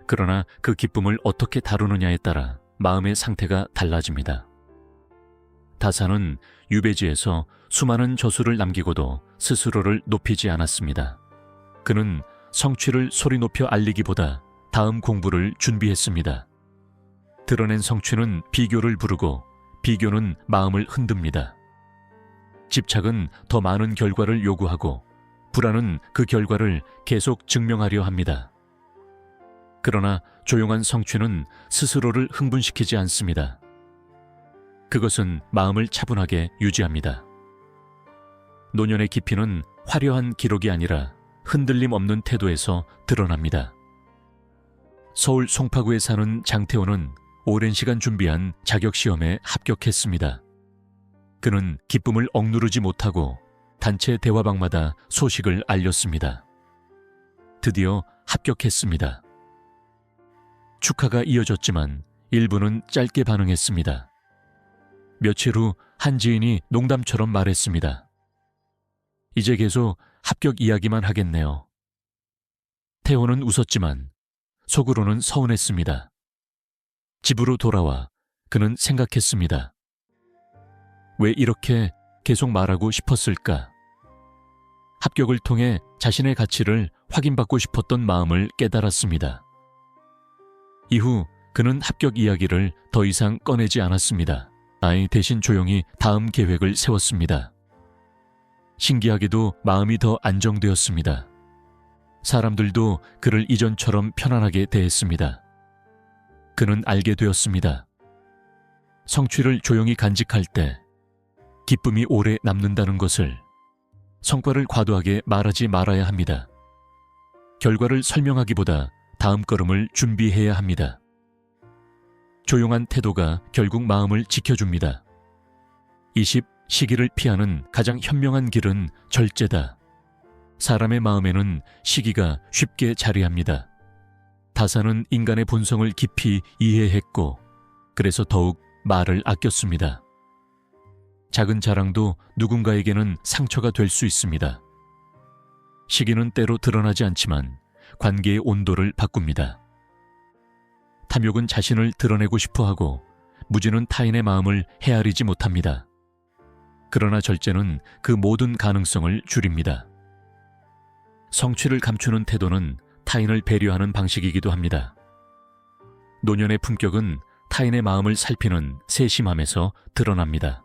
그러나 그 기쁨을 어떻게 다루느냐에 따라 마음의 상태가 달라집니다. 다산은 유배지에서 수많은 저수를 남기고도 스스로를 높이지 않았습니다. 그는 성취를 소리 높여 알리기보다 다음 공부를 준비했습니다. 드러낸 성취는 비교를 부르고 비교는 마음을 흔듭니다. 집착은 더 많은 결과를 요구하고 불안은 그 결과를 계속 증명하려 합니다. 그러나 조용한 성취는 스스로를 흥분시키지 않습니다. 그것은 마음을 차분하게 유지합니다. 노년의 깊이는 화려한 기록이 아니라 흔들림 없는 태도에서 드러납니다. 서울 송파구에 사는 장태호는 오랜 시간 준비한 자격시험에 합격했습니다. 그는 기쁨을 억누르지 못하고 단체 대화방마다 소식을 알렸습니다. 드디어 합격했습니다. 축하가 이어졌지만 일부는 짧게 반응했습니다. 며칠 후 한 지인이 농담처럼 말했습니다. 이제 계속 합격 이야기만 하겠네요. 태호는 웃었지만 속으로는 서운했습니다. 집으로 돌아와 그는 생각했습니다. 왜 이렇게 계속 말하고 싶었을까? 합격을 통해 자신의 가치를 확인받고 싶었던 마음을 깨달았습니다. 이후 그는 합격 이야기를 더 이상 꺼내지 않았습니다. 대신 조용히 다음 계획을 세웠습니다. 신기하게도 마음이 더 안정되었습니다. 사람들도 그를 이전처럼 편안하게 대했습니다. 그는 알게 되었습니다. 성취를 조용히 간직할 때 기쁨이 오래 남는다는 것을, 성과를 과도하게 말하지 말아야 합니다. 결과를 설명하기보다 다음 걸음을 준비해야 합니다. 조용한 태도가 결국 마음을 지켜줍니다. 20. 시기를 피하는 가장 현명한 길은 절제다. 사람의 마음에는 시기가 쉽게 자리합니다. 다산은 인간의 본성을 깊이 이해했고 그래서 더욱 말을 아꼈습니다. 작은 자랑도 누군가에게는 상처가 될 수 있습니다. 시기는 때로 드러나지 않지만 관계의 온도를 바꿉니다. 탐욕은 자신을 드러내고 싶어하고 무지는 타인의 마음을 헤아리지 못합니다. 그러나 절제는 그 모든 가능성을 줄입니다. 성취를 감추는 태도는 타인을 배려하는 방식이기도 합니다. 노년의 품격은 타인의 마음을 살피는 세심함에서 드러납니다.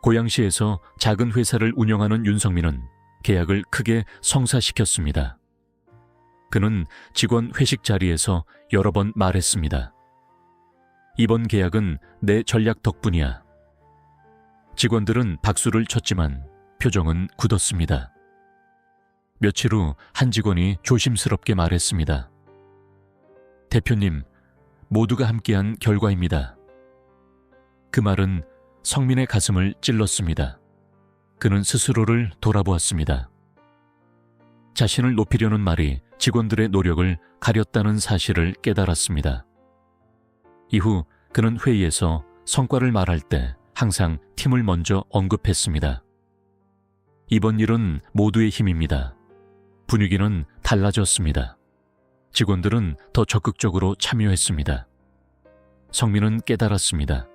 고양시에서 작은 회사를 운영하는 윤성민은 계약을 크게 성사시켰습니다. 그는 직원 회식 자리에서 여러 번 말했습니다. 이번 계약은 내 전략 덕분이야. 직원들은 박수를 쳤지만 표정은 굳었습니다. 며칠 후 한 직원이 조심스럽게 말했습니다. 대표님, 모두가 함께한 결과입니다. 그 말은 성민의 가슴을 찔렀습니다. 그는 스스로를 돌아보았습니다. 자신을 높이려는 말이 직원들의 노력을 가렸다는 사실을 깨달았습니다. 이후 그는 회의에서 성과를 말할 때 항상 팀을 먼저 언급했습니다. 이번 일은 모두의 힘입니다. 분위기는 달라졌습니다. 직원들은 더 적극적으로 참여했습니다. 성민은 깨달았습니다.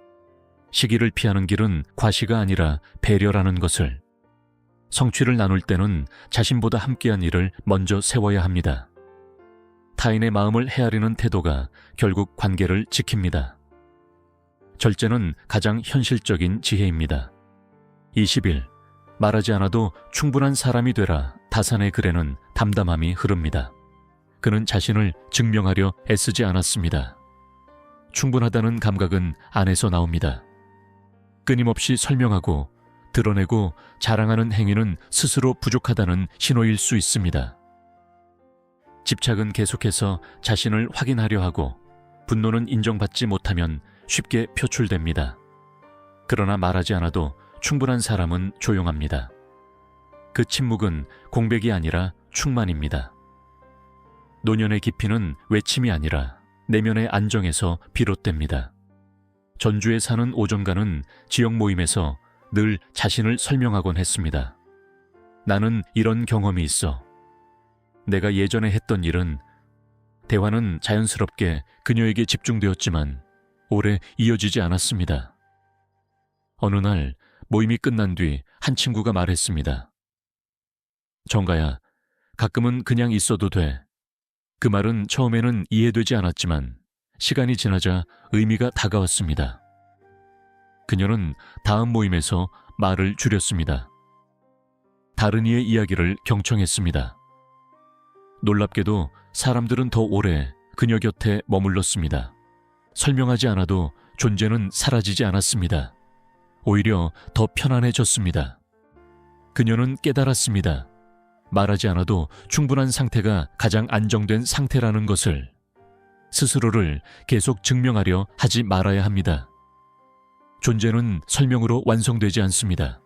시기를 피하는 길은 과시가 아니라 배려라는 것을. 성취를 나눌 때는 자신보다 함께한 일을 먼저 세워야 합니다. 타인의 마음을 헤아리는 태도가 결국 관계를 지킵니다. 절제는 가장 현실적인 지혜입니다. 20일, 말하지 않아도 충분한 사람이 되라 다산의 글에는 담담함이 흐릅니다. 그는 자신을 증명하려 애쓰지 않았습니다. 충분하다는 감각은 안에서 나옵니다. 끊임없이 설명하고 드러내고 자랑하는 행위는 스스로 부족하다는 신호일 수 있습니다. 집착은 계속해서 자신을 확인하려 하고 분노는 인정받지 못하면 쉽게 표출됩니다. 그러나 말하지 않아도 충분한 사람은 조용합니다. 그 침묵은 공백이 아니라 충만입니다. 노년의 깊이는 외침이 아니라 내면의 안정에서 비롯됩니다. 전주에 사는 오정가는 지역 모임에서 늘 자신을 설명하곤 했습니다. 나는 이런 경험이 있어. 내가 예전에 했던 일은. 대화는 자연스럽게 그녀에게 집중되었지만 오래 이어지지 않았습니다. 어느 날 모임이 끝난 뒤 한 친구가 말했습니다. 정가야, 가끔은 그냥 있어도 돼. 그 말은 처음에는 이해되지 않았지만 시간이 지나자 의미가 다가왔습니다. 그녀는 다음 모임에서 말을 줄였습니다. 다른 이의 이야기를 경청했습니다. 놀랍게도 사람들은 더 오래 그녀 곁에 머물렀습니다. 설명하지 않아도 존재는 사라지지 않았습니다. 오히려 더 편안해졌습니다. 그녀는 깨달았습니다. 말하지 않아도 충분한 상태가 가장 안정된 상태라는 것을. 스스로를 계속 증명하려 하지 말아야 합니다. 존재는 설명으로 완성되지 않습니다.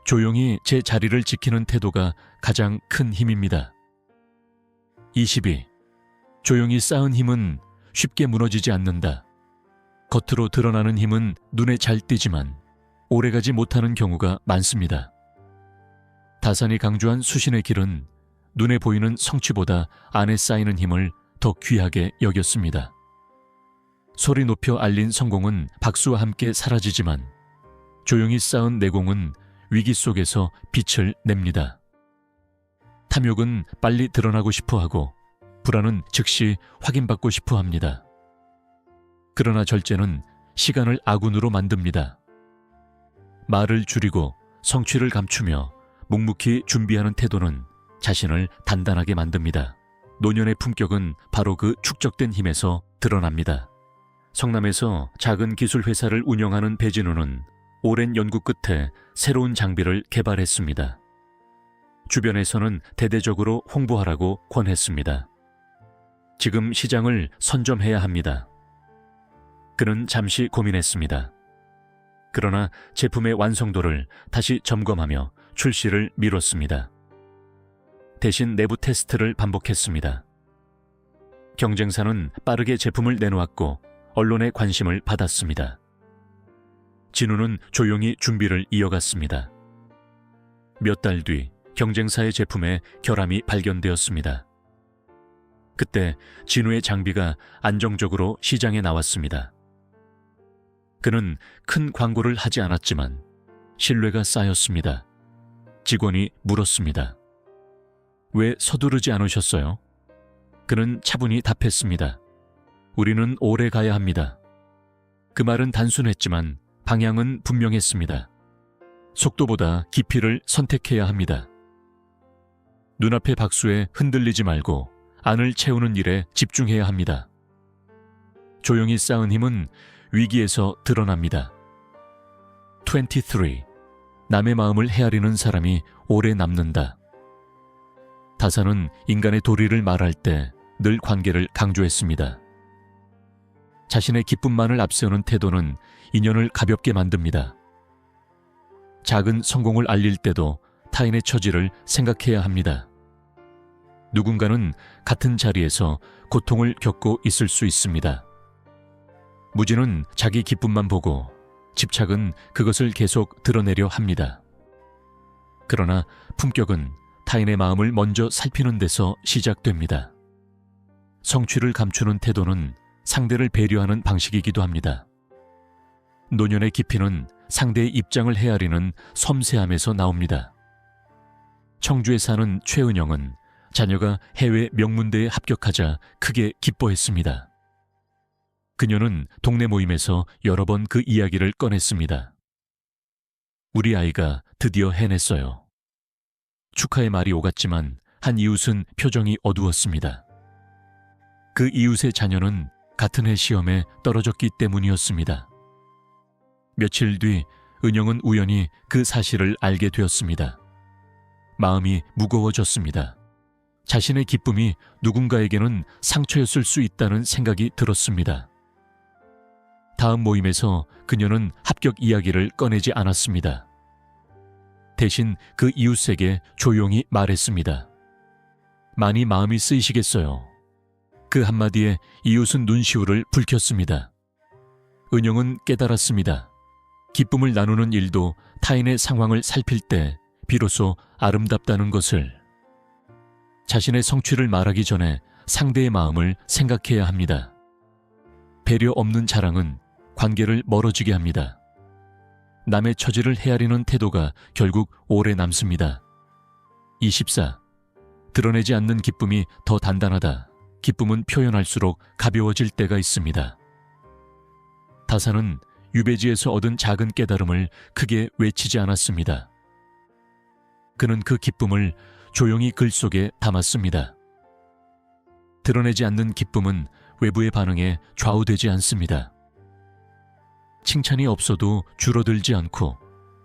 조용히 제 자리를 지키는 태도가 가장 큰 힘입니다. 22. 조용히 쌓은 힘은 쉽게 무너지지 않는다. 겉으로 드러나는 힘은 눈에 잘 띄지만 오래가지 못하는 경우가 많습니다. 다산이 강조한 수신의 길은 눈에 보이는 성취보다 안에 쌓이는 힘을 더 귀하게 여겼습니다. 소리 높여 알린 성공은 박수와 함께 사라지지만 조용히 쌓은 내공은 위기 속에서 빛을 냅니다. 탐욕은 빨리 드러나고 싶어 하고 불안은 즉시 확인받고 싶어 합니다. 그러나 절제는 시간을 아군으로 만듭니다. 말을 줄이고 성취를 감추며 묵묵히 준비하는 태도는 자신을 단단하게 만듭니다. 노년의 품격은 바로 그 축적된 힘에서 드러납니다. 성남에서 작은 기술 회사를 운영하는 배진우는 오랜 연구 끝에 새로운 장비를 개발했습니다. 주변에서는 대대적으로 홍보하라고 권했습니다. 지금 시장을 선점해야 합니다. 그는 잠시 고민했습니다. 그러나 제품의 완성도를 다시 점검하며 출시를 미뤘습니다. 대신 내부 테스트를 반복했습니다. 경쟁사는 빠르게 제품을 내놓았고 언론의 관심을 받았습니다. 진우는 조용히 준비를 이어갔습니다. 몇 달 뒤 경쟁사의 제품에 결함이 발견되었습니다. 그때 진우의 장비가 안정적으로 시장에 나왔습니다. 그는 큰 광고를 하지 않았지만 신뢰가 쌓였습니다. 직원이 물었습니다. 왜 서두르지 않으셨어요? 그는 차분히 답했습니다. 우리는 오래 가야 합니다. 그 말은 단순했지만 방향은 분명했습니다. 속도보다 깊이를 선택해야 합니다. 눈앞의 박수에 흔들리지 말고 안을 채우는 일에 집중해야 합니다. 조용히 쌓은 힘은 위기에서 드러납니다. 23. 남의 마음을 헤아리는 사람이 오래 남는다. 다사는 인간의 도리를 말할 때 늘 관계를 강조했습니다. 자신의 기쁨만을 앞세우는 태도는 인연을 가볍게 만듭니다. 작은 성공을 알릴 때도 타인의 처지를 생각해야 합니다. 누군가는 같은 자리에서 고통을 겪고 있을 수 있습니다. 무지는 자기 기쁨만 보고 집착은 그것을 계속 드러내려 합니다. 그러나 품격은 타인의 마음을 먼저 살피는 데서 시작됩니다. 성취를 감추는 태도는 상대를 배려하는 방식이기도 합니다. 노년의 깊이는 상대의 입장을 헤아리는 섬세함에서 나옵니다. 청주에 사는 최은영은 자녀가 해외 명문대에 합격하자 크게 기뻐했습니다. 그녀는 동네 모임에서 여러 번 그 이야기를 꺼냈습니다. 우리 아이가 드디어 해냈어요. 축하의 말이 오갔지만 한 이웃은 표정이 어두웠습니다. 그 이웃의 자녀는 같은 해 시험에 떨어졌기 때문이었습니다. 며칠 뒤 은영은 우연히 그 사실을 알게 되었습니다. 마음이 무거워졌습니다. 자신의 기쁨이 누군가에게는 상처였을 수 있다는 생각이 들었습니다. 다음 모임에서 그녀는 합격 이야기를 꺼내지 않았습니다. 대신 그 이웃에게 조용히 말했습니다. 많이 마음이 쓰이시겠어요. 그 한마디에 이웃은 눈시울을 붉혔습니다. 은영은 깨달았습니다. 기쁨을 나누는 일도 타인의 상황을 살필 때 비로소 아름답다는 것을. 자신의 성취를 말하기 전에 상대의 마음을 생각해야 합니다. 배려 없는 자랑은 관계를 멀어지게 합니다. 남의 처지를 헤아리는 태도가 결국 오래 남습니다. 24. 드러내지 않는 기쁨이 더 단단하다. 기쁨은 표현할수록 가벼워질 때가 있습니다. 다사는 유배지에서 얻은 작은 깨달음을 크게 외치지 않았습니다. 그는 그 기쁨을 조용히 글 속에 담았습니다. 드러내지 않는 기쁨은 외부의 반응에 좌우되지 않습니다. 칭찬이 없어도 줄어들지 않고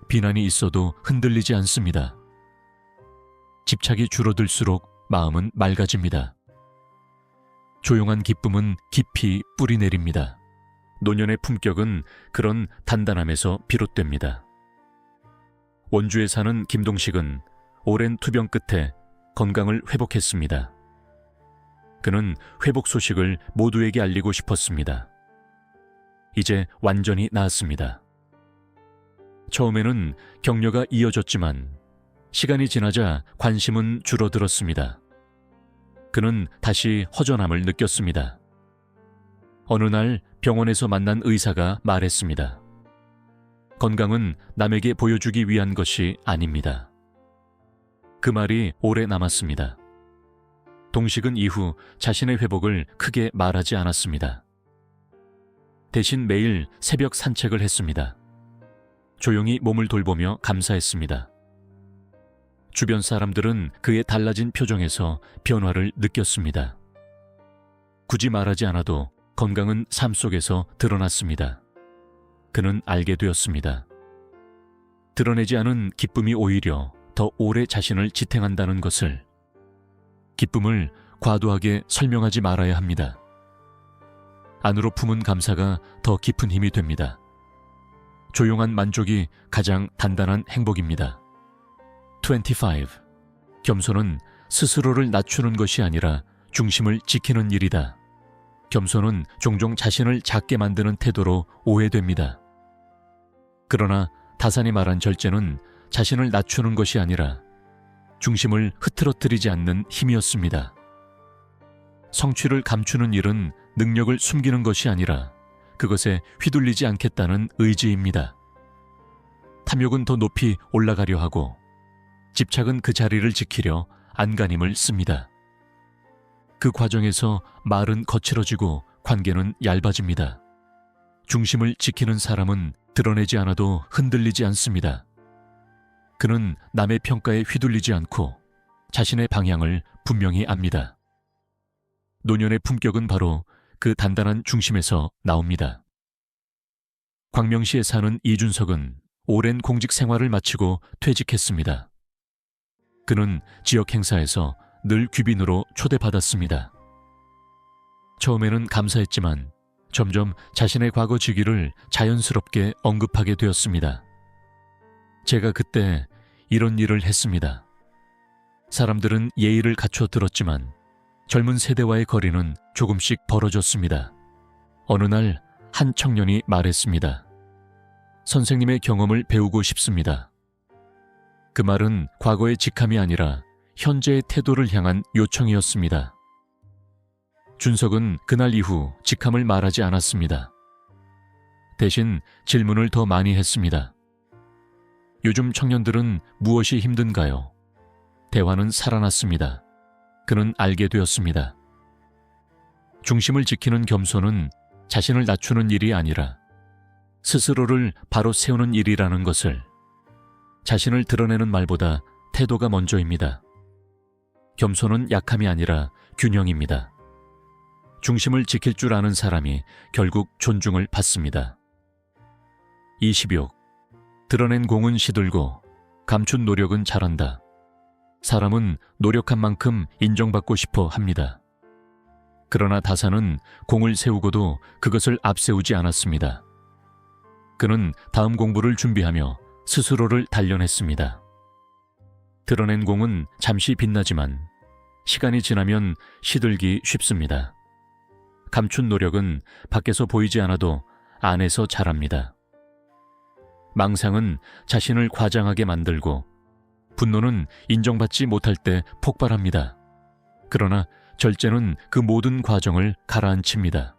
비난이 있어도 흔들리지 않습니다. 집착이 줄어들수록 마음은 맑아집니다. 조용한 기쁨은 깊이 뿌리내립니다. 노년의 품격은 그런 단단함에서 비롯됩니다. 원주에 사는 김동식은 오랜 투병 끝에 건강을 회복했습니다. 그는 회복 소식을 모두에게 알리고 싶었습니다. 이제 완전히 나았습니다. 처음에는 격려가 이어졌지만 시간이 지나자 관심은 줄어들었습니다. 그는 다시 허전함을 느꼈습니다. 어느 날 병원에서 만난 의사가 말했습니다. 건강은 남에게 보여주기 위한 것이 아닙니다. 그 말이 오래 남았습니다. 동식은 이후 자신의 회복을 크게 말하지 않았습니다. 대신 매일 새벽 산책을 했습니다. 조용히 몸을 돌보며 감사했습니다. 주변 사람들은 그의 달라진 표정에서 변화를 느꼈습니다. 굳이 말하지 않아도 건강은 삶 속에서 드러났습니다. 그는 알게 되었습니다. 드러내지 않은 기쁨이 오히려 더 오래 자신을 지탱한다는 것을. 기쁨을 과도하게 설명하지 말아야 합니다. 안으로 품은 감사가 더 깊은 힘이 됩니다. 조용한 만족이 가장 단단한 행복입니다. 25. 겸손은 스스로를 낮추는 것이 아니라 중심을 지키는 일이다. 겸손은 종종 자신을 작게 만드는 태도로 오해됩니다. 그러나 다산이 말한 절제는 자신을 낮추는 것이 아니라 중심을 흐트러뜨리지 않는 힘이었습니다. 성취를 감추는 일은 능력을 숨기는 것이 아니라 그것에 휘둘리지 않겠다는 의지입니다. 탐욕은 더 높이 올라가려 하고 집착은 그 자리를 지키려 안간힘을 씁니다. 그 과정에서 말은 거칠어지고 관계는 얇아집니다. 중심을 지키는 사람은 드러내지 않아도 흔들리지 않습니다. 그는 남의 평가에 휘둘리지 않고 자신의 방향을 분명히 압니다. 노년의 품격은 바로 그 단단한 중심에서 나옵니다. 광명시에 사는 이준석은 오랜 공직 생활을 마치고 퇴직했습니다. 그는 지역 행사에서 늘 귀빈으로 초대받았습니다. 처음에는 감사했지만 점점 자신의 과거 직위를 자연스럽게 언급하게 되었습니다. 제가 그때 이런 일을 했습니다. 사람들은 예의를 갖춰 들었지만 젊은 세대와의 거리는 조금씩 벌어졌습니다. 어느 날 한 청년이 말했습니다. 선생님의 경험을 배우고 싶습니다. 그 말은 과거의 직함이 아니라 현재의 태도를 향한 요청이었습니다. 준석은 그날 이후 직함을 말하지 않았습니다. 대신 질문을 더 많이 했습니다. 요즘 청년들은 무엇이 힘든가요? 대화는 살아났습니다. 그는 알게 되었습니다. 중심을 지키는 겸손은 자신을 낮추는 일이 아니라 스스로를 바로 세우는 일이라는 것을, 자신을 드러내는 말보다 태도가 먼저입니다. 겸손은 약함이 아니라 균형입니다. 중심을 지킬 줄 아는 사람이 결국 존중을 받습니다. 20욕. 드러낸 공은 시들고 감춘 노력은 잘한다. 사람은 노력한 만큼 인정받고 싶어 합니다. 그러나 다사는 공을 세우고도 그것을 앞세우지 않았습니다. 그는 다음 공부를 준비하며 스스로를 단련했습니다. 드러낸 공은 잠시 빛나지만 시간이 지나면 시들기 쉽습니다. 감춘 노력은 밖에서 보이지 않아도 안에서 자랍니다. 망상은 자신을 과장하게 만들고 분노는 인정받지 못할 때 폭발합니다. 그러나 절제는 그 모든 과정을 가라앉힙니다.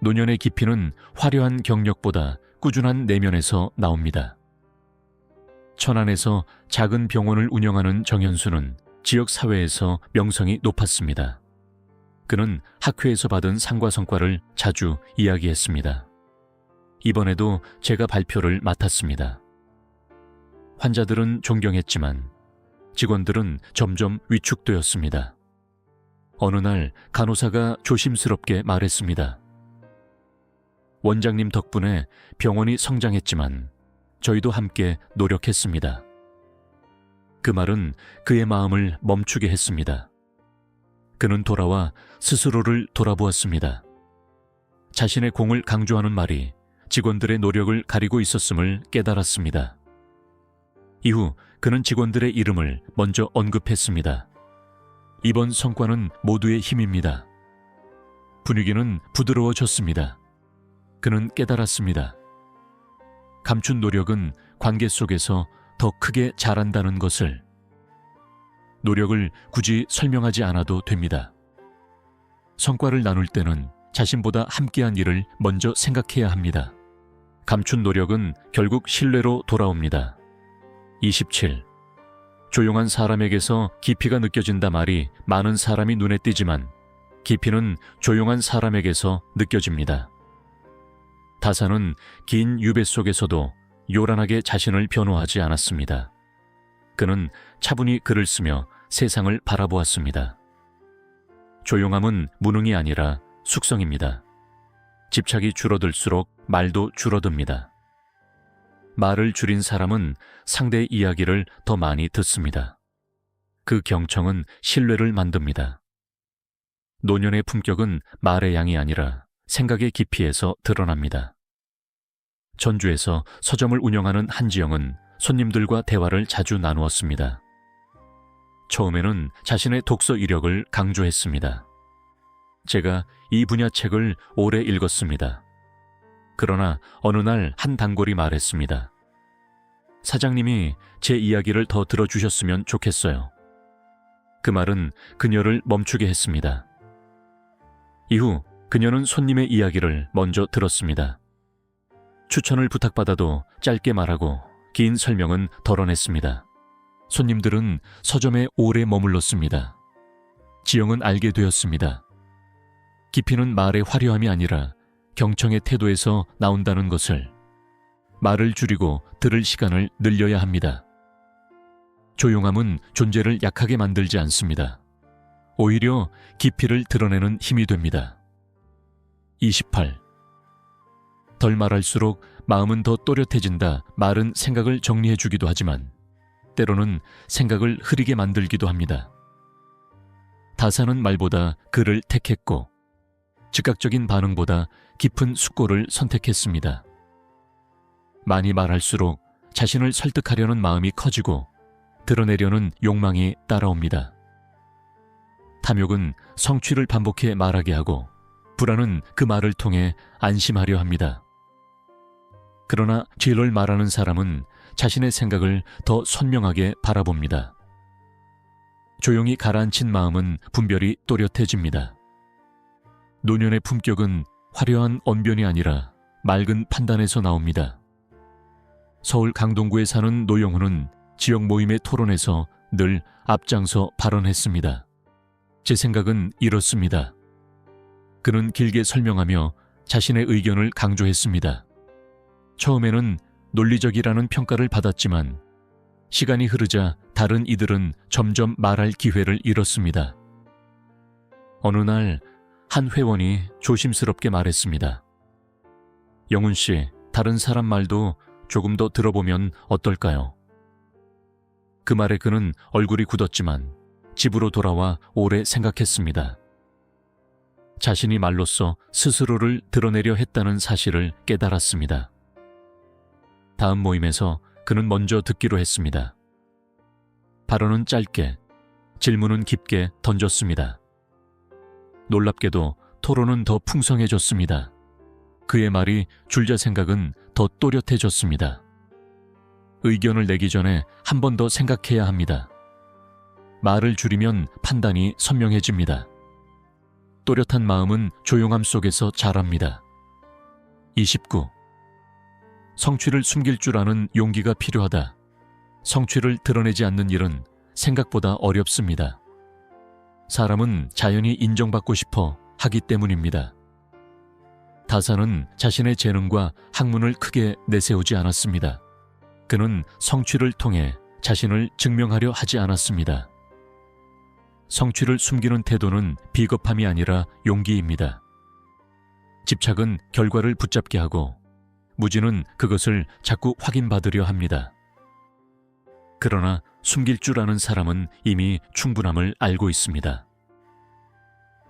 노년의 깊이는 화려한 경력보다 꾸준한 내면에서 나옵니다. 천안에서 작은 병원을 운영하는 정현수는 지역 사회에서 명성이 높았습니다. 그는 학회에서 받은 상과 성과를 자주 이야기했습니다. 이번에도 제가 발표를 맡았습니다. 환자들은 존경했지만 직원들은 점점 위축되었습니다. 어느 날 간호사가 조심스럽게 말했습니다. 원장님 덕분에 병원이 성장했지만 저희도 함께 노력했습니다. 그 말은 그의 마음을 멈추게 했습니다. 그는 돌아와 스스로를 돌아보았습니다. 자신의 공을 강조하는 말이 직원들의 노력을 가리고 있었음을 깨달았습니다. 이후 그는 직원들의 이름을 먼저 언급했습니다. 이번 성과는 모두의 힘입니다. 분위기는 부드러워졌습니다. 그는 깨달았습니다. 감춘 노력은 관계 속에서 더 크게 자란다는 것을. 노력을 굳이 설명하지 않아도 됩니다. 성과를 나눌 때는 자신보다 함께한 일을 먼저 생각해야 합니다. 감춘 노력은 결국 신뢰로 돌아옵니다. 27. 조용한 사람에게서 깊이가 느껴진다 말이 많은 사람이 눈에 띄지만 깊이는 조용한 사람에게서 느껴집니다. 다사는 긴 유배 속에서도 요란하게 자신을 변호하지 않았습니다. 그는 차분히 글을 쓰며 세상을 바라보았습니다. 조용함은 무능이 아니라 숙성입니다. 집착이 줄어들수록 말도 줄어듭니다. 말을 줄인 사람은 상대의 이야기를 더 많이 듣습니다. 그 경청은 신뢰를 만듭니다. 노년의 품격은 말의 양이 아니라 생각의 깊이에서 드러납니다. 전주에서 서점을 운영하는 한지영은 손님들과 대화를 자주 나누었습니다. 처음에는 자신의 독서 이력을 강조했습니다. 제가 이 분야 책을 오래 읽었습니다. 그러나 어느 날 한 단골이 말했습니다. 사장님이 제 이야기를 더 들어주셨으면 좋겠어요. 그 말은 그녀를 멈추게 했습니다. 이후 그녀는 손님의 이야기를 먼저 들었습니다. 추천을 부탁받아도 짧게 말하고 긴 설명은 덜어냈습니다. 손님들은 서점에 오래 머물렀습니다. 지영은 알게 되었습니다. 깊이는 말의 화려함이 아니라 경청의 태도에서 나온다는 것을, 말을 줄이고 들을 시간을 늘려야 합니다. 조용함은 존재를 약하게 만들지 않습니다. 오히려 깊이를 드러내는 힘이 됩니다. 28. 덜 말할수록 마음은 더 또렷해진다. 말은 생각을 정리해주기도 하지만 때로는 생각을 흐리게 만들기도 합니다. 다사는 말보다 글을 택했고 즉각적인 반응보다 깊은 숙고를 선택했습니다. 많이 말할수록 자신을 설득하려는 마음이 커지고 드러내려는 욕망이 따라옵니다. 탐욕은 성취를 반복해 말하게 하고 불안은 그 말을 통해 안심하려 합니다. 그러나 진리를 말하는 사람은 자신의 생각을 더 선명하게 바라봅니다. 조용히 가라앉힌 마음은 분별이 또렷해집니다. 노년의 품격은 화려한 언변이 아니라 맑은 판단에서 나옵니다. 서울 강동구에 사는 노영훈은 지역 모임의 토론에서 늘 앞장서 발언했습니다. 제 생각은 이렇습니다. 그는 길게 설명하며 자신의 의견을 강조했습니다. 처음에는 논리적이라는 평가를 받았지만 시간이 흐르자 다른 이들은 점점 말할 기회를 잃었습니다. 어느 날 한 회원이 조심스럽게 말했습니다. 영훈 씨, 다른 사람 말도 조금 더 들어보면 어떨까요? 그 말에 그는 얼굴이 굳었지만 집으로 돌아와 오래 생각했습니다. 자신이 말로써 스스로를 드러내려 했다는 사실을 깨달았습니다. 다음 모임에서 그는 먼저 듣기로 했습니다. 발언은 짧게, 질문은 깊게 던졌습니다. 놀랍게도 토론은 더 풍성해졌습니다. 그의 말이 줄자 생각은 더 또렷해졌습니다. 의견을 내기 전에 한 번 더 생각해야 합니다. 말을 줄이면 판단이 선명해집니다. 또렷한 마음은 조용함 속에서 자랍니다. 29. 성취를 숨길 줄 아는 용기가 필요하다. 성취를 드러내지 않는 일은 생각보다 어렵습니다. 사람은 자연히 인정받고 싶어 하기 때문입니다. 다사는 자신의 재능과 학문을 크게 내세우지 않았습니다. 그는 성취를 통해 자신을 증명하려 하지 않았습니다. 성취를 숨기는 태도는 비겁함이 아니라 용기입니다. 집착은 결과를 붙잡게 하고 무지는 그것을 자꾸 확인받으려 합니다. 그러나 숨길 줄 아는 사람은 이미 충분함을 알고 있습니다.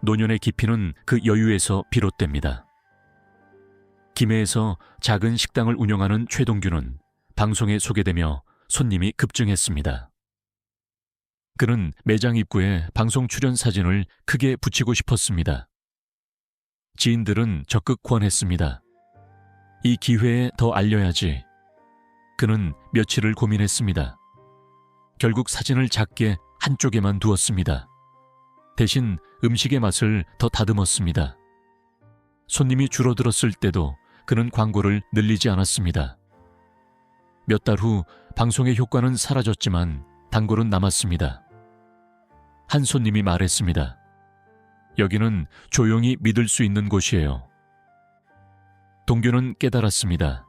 노년의 깊이는 그 여유에서 비롯됩니다. 김해에서 작은 식당을 운영하는 최동규는 방송에 소개되며 손님이 급증했습니다. 그는 매장 입구에 방송 출연 사진을 크게 붙이고 싶었습니다. 지인들은 적극 권했습니다. 이 기회에 더 알려야지. 그는 며칠을 고민했습니다. 결국 사진을 작게 한쪽에만 두었습니다. 대신 음식의 맛을 더 다듬었습니다. 손님이 줄어들었을 때도 그는 광고를 늘리지 않았습니다. 몇 달 후 방송의 효과는 사라졌지만 단골은 남았습니다. 한 손님이 말했습니다. 여기는 조용히 믿을 수 있는 곳이에요. 동규는 깨달았습니다.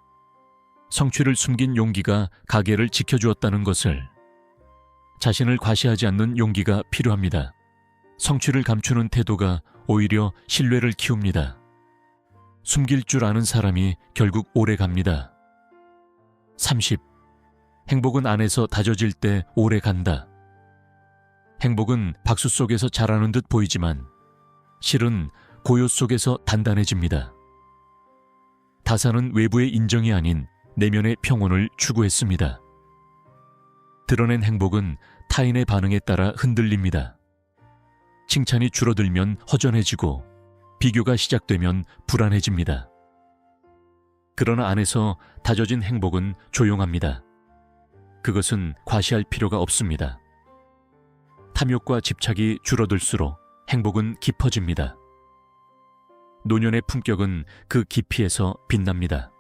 성취를 숨긴 용기가 가게를 지켜주었다는 것을. 자신을 과시하지 않는 용기가 필요합니다. 성취를 감추는 태도가 오히려 신뢰를 키웁니다. 숨길 줄 아는 사람이 결국 오래 갑니다. 30. 행복은 안에서 다져질 때 오래 간다. 행복은 박수 속에서 자라는 듯 보이지만 실은 고요 속에서 단단해집니다. 다사는 외부의 인정이 아닌 내면의 평온을 추구했습니다. 드러낸 행복은 타인의 반응에 따라 흔들립니다. 칭찬이 줄어들면 허전해지고 비교가 시작되면 불안해집니다. 그러나 안에서 다져진 행복은 조용합니다. 그것은 과시할 필요가 없습니다. 탐욕과 집착이 줄어들수록 행복은 깊어집니다. 노년의 품격은 그 깊이에서 빛납니다.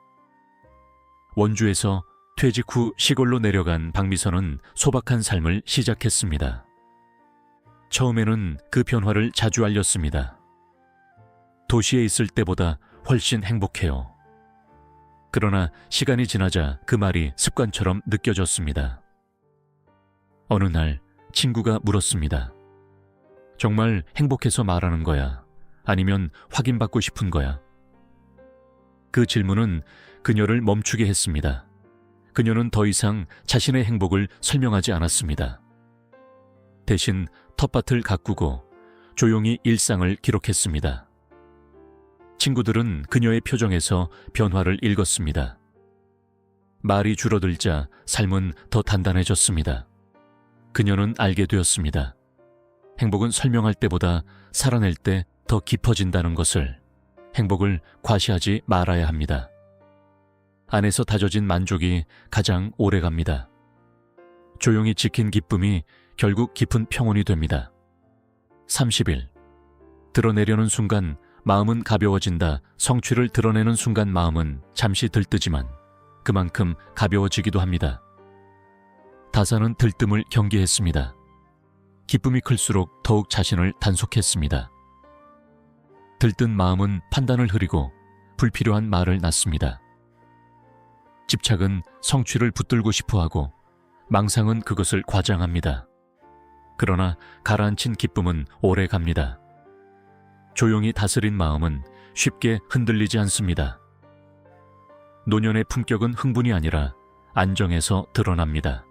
원주에서 퇴직 후 시골로 내려간 박미선은 소박한 삶을 시작했습니다. 처음에는 그 변화를 자주 알렸습니다. 도시에 있을 때보다 훨씬 행복해요. 그러나 시간이 지나자 그 말이 습관처럼 느껴졌습니다. 어느 날 친구가 물었습니다. 정말 행복해서 말하는 거야? 아니면 확인받고 싶은 거야? 그 질문은 그녀를 멈추게 했습니다. 그녀는 더 이상 자신의 행복을 설명하지 않았습니다. 대신 텃밭을 가꾸고 조용히 일상을 기록했습니다. 친구들은 그녀의 표정에서 변화를 읽었습니다. 말이 줄어들자 삶은 더 단단해졌습니다. 그녀는 알게 되었습니다. 행복은 설명할 때보다 살아낼 때 더 깊어진다는 것을. 행복을 과시하지 말아야 합니다. 안에서 다져진 만족이 가장 오래 갑니다. 조용히 지킨 기쁨이 결국 깊은 평온이 됩니다. 30일. 드러내려는 순간 마음은 가벼워진다. 성취를 드러내는 순간 마음은 잠시 들뜨지만 그만큼 가벼워지기도 합니다. 다사는 들뜸을 경계했습니다. 기쁨이 클수록 더욱 자신을 단속했습니다. 들뜬 마음은 판단을 흐리고 불필요한 말을 낳습니다. 집착은 성취를 붙들고 싶어하고 망상은 그것을 과장합니다. 그러나 가라앉힌 기쁨은 오래 갑니다. 조용히 다스린 마음은 쉽게 흔들리지 않습니다. 노년의 품격은 흥분이 아니라 안정에서 드러납니다.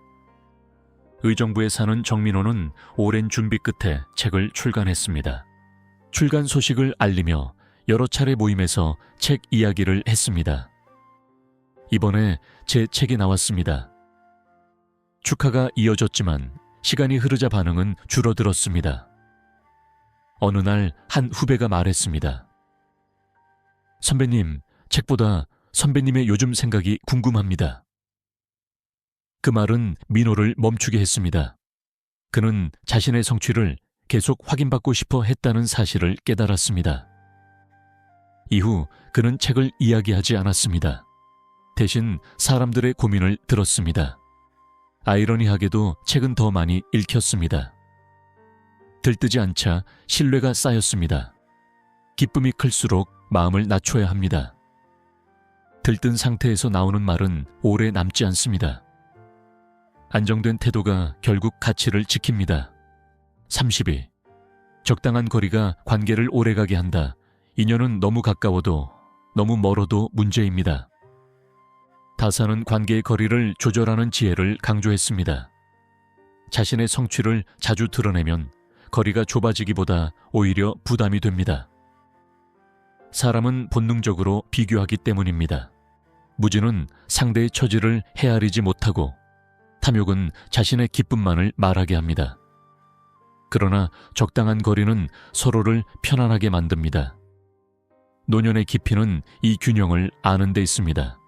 의정부에 사는 정민호는 오랜 준비 끝에 책을 출간했습니다. 출간 소식을 알리며 여러 차례 모임에서 책 이야기를 했습니다. 이번에 제 책이 나왔습니다. 축하가 이어졌지만 시간이 흐르자 반응은 줄어들었습니다. 어느 날 한 후배가 말했습니다. 선배님, 책보다 선배님의 요즘 생각이 궁금합니다. 그 말은 민호를 멈추게 했습니다. 그는 자신의 성취를 계속 확인받고 싶어 했다는 사실을 깨달았습니다. 이후 그는 책을 이야기하지 않았습니다. 대신 사람들의 고민을 들었습니다. 아이러니하게도 책은 더 많이 읽혔습니다. 들뜨지 않자 신뢰가 쌓였습니다. 기쁨이 클수록 마음을 낮춰야 합니다. 들뜬 상태에서 나오는 말은 오래 남지 않습니다. 안정된 태도가 결국 가치를 지킵니다. 32. 적당한 거리가 관계를 오래가게 한다. 인연은 너무 가까워도 너무 멀어도 문제입니다. 다사는 관계의 거리를 조절하는 지혜를 강조했습니다. 자신의 성취를 자주 드러내면 거리가 좁아지기보다 오히려 부담이 됩니다. 사람은 본능적으로 비교하기 때문입니다. 무지는 상대의 처지를 헤아리지 못하고 탐욕은 자신의 기쁨만을 말하게 합니다. 그러나 적당한 거리는 서로를 편안하게 만듭니다. 노년의 깊이는 이 균형을 아는 데 있습니다.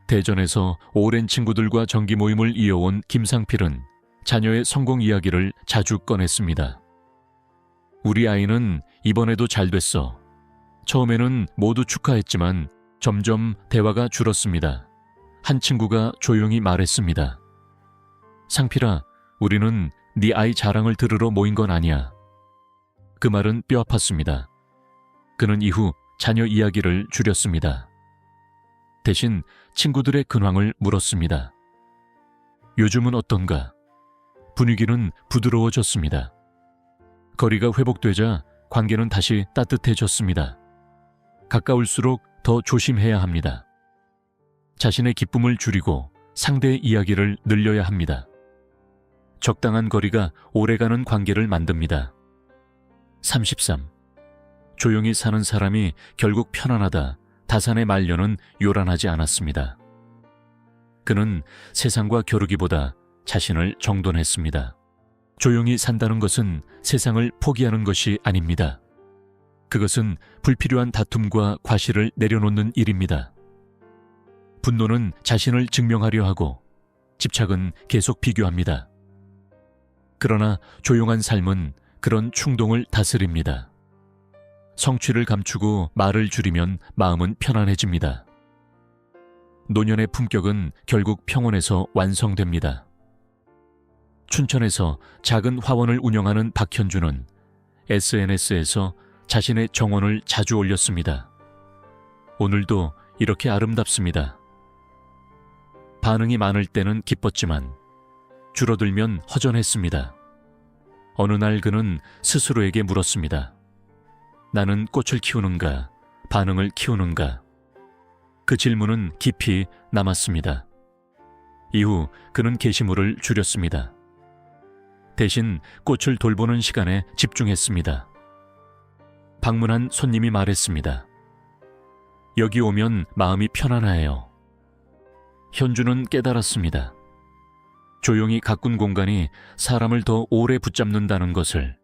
대전에서 오랜 친구들과 정기 모임을 이어온 김상필은 자녀의 성공 이야기를 자주 꺼냈습니다. 우리 아이는 이번에도 잘 됐어. 처음에는 모두 축하했지만 점점 대화가 줄었습니다. 한 친구가 조용히 말했습니다. 상필아, 우리는 네 아이 자랑을 들으러 모인 건 아니야. 그 말은 뼈 아팠습니다. 그는 이후 자녀 이야기를 줄였습니다. 대신 친구들의 근황을 물었습니다. 요즘은 어떤가? 분위기는 부드러워졌습니다. 거리가 회복되자 관계는 다시 따뜻해졌습니다. 가까울수록 더 조심해야 합니다. 자신의 기쁨을 줄이고 상대의 이야기를 늘려야 합니다. 적당한 거리가 오래가는 관계를 만듭니다. 33. 조용히 사는 사람이 결국 편안하다. 다산의 말년은 요란하지 않았습니다. 그는 세상과 겨루기보다 자신을 정돈했습니다. 조용히 산다는 것은 세상을 포기하는 것이 아닙니다. 그것은 불필요한 다툼과 과시를 내려놓는 일입니다. 분노는 자신을 증명하려 하고 집착은 계속 비교합니다. 그러나 조용한 삶은 그런 충동을 다스립니다. 성취를 감추고 말을 줄이면 마음은 편안해집니다. 노년의 품격은 결국 평온에서 완성됩니다. 춘천에서 작은 화원을 운영하는 박현주는 SNS에서 자신의 정원을 자주 올렸습니다. 오늘도 이렇게 아름답습니다. 반응이 많을 때는 기뻤지만 줄어들면 허전했습니다. 어느 날 그는 스스로에게 물었습니다. 나는 꽃을 키우는가, 반응을 키우는가? 그 질문은 깊이 남았습니다. 이후 그는 게시물을 줄였습니다. 대신 꽃을 돌보는 시간에 집중했습니다. 방문한 손님이 말했습니다. 여기 오면 마음이 편안해요. 현주는 깨달았습니다. 조용히 가꾼 공간이 사람을 더 오래 붙잡는다는 것을.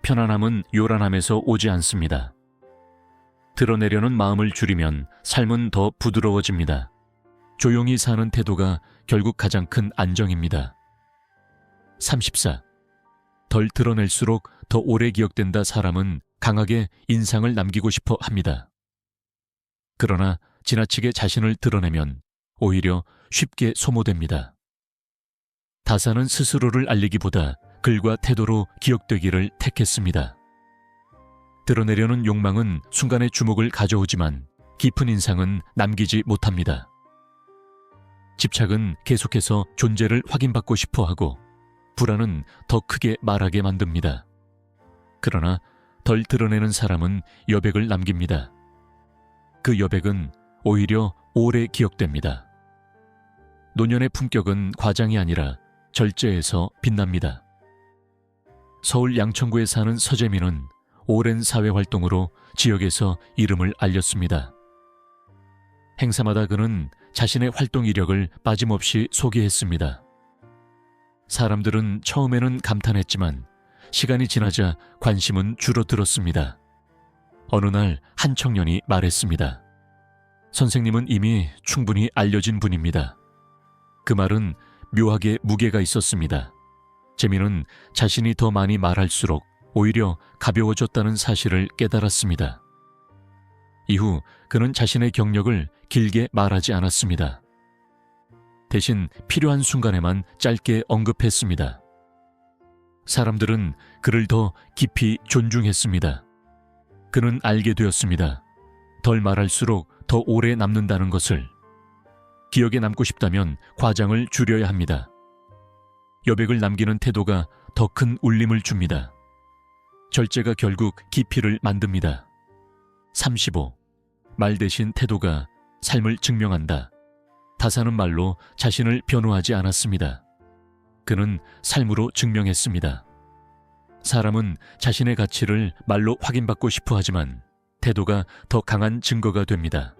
편안함은 요란함에서 오지 않습니다. 드러내려는 마음을 줄이면 삶은 더 부드러워집니다. 조용히 사는 태도가 결국 가장 큰 안정입니다. 34. 덜 드러낼수록 더 오래 기억된다. 사람은 강하게 인상을 남기고 싶어 합니다. 그러나 지나치게 자신을 드러내면 오히려 쉽게 소모됩니다. 다사는 스스로를 알리기보다 글과 태도로 기억되기를 택했습니다. 드러내려는 욕망은 순간의 주목을 가져오지만 깊은 인상은 남기지 못합니다. 집착은 계속해서 존재를 확인받고 싶어 하고 불안은 더 크게 말하게 만듭니다. 그러나 덜 드러내는 사람은 여백을 남깁니다. 그 여백은 오히려 오래 기억됩니다. 노년의 품격은 과장이 아니라 절제에서 빛납니다. 서울 양천구에 사는 서재민은 오랜 사회활동으로 지역에서 이름을 알렸습니다. 행사마다 그는 자신의 활동 이력을 빠짐없이 소개했습니다. 사람들은 처음에는 감탄했지만 시간이 지나자 관심은 줄어들었습니다. 어느 날 한 청년이 말했습니다. 선생님은 이미 충분히 알려진 분입니다. 그 말은 묘하게 무게가 있었습니다. 재민은 자신이 더 많이 말할수록 오히려 가벼워졌다는 사실을 깨달았습니다. 이후 그는 자신의 경력을 길게 말하지 않았습니다. 대신 필요한 순간에만 짧게 언급했습니다. 사람들은 그를 더 깊이 존중했습니다. 그는 알게 되었습니다. 덜 말할수록 더 오래 남는다는 것을. 기억에 남고 싶다면 과장을 줄여야 합니다. 여백을 남기는 태도가 더 큰 울림을 줍니다. 절제가 결국 깊이를 만듭니다. 35. 말 대신 태도가 삶을 증명한다. 다사는 말로 자신을 변호하지 않았습니다. 그는 삶으로 증명했습니다. 사람은 자신의 가치를 말로 확인받고 싶어 하지만 태도가 더 강한 증거가 됩니다.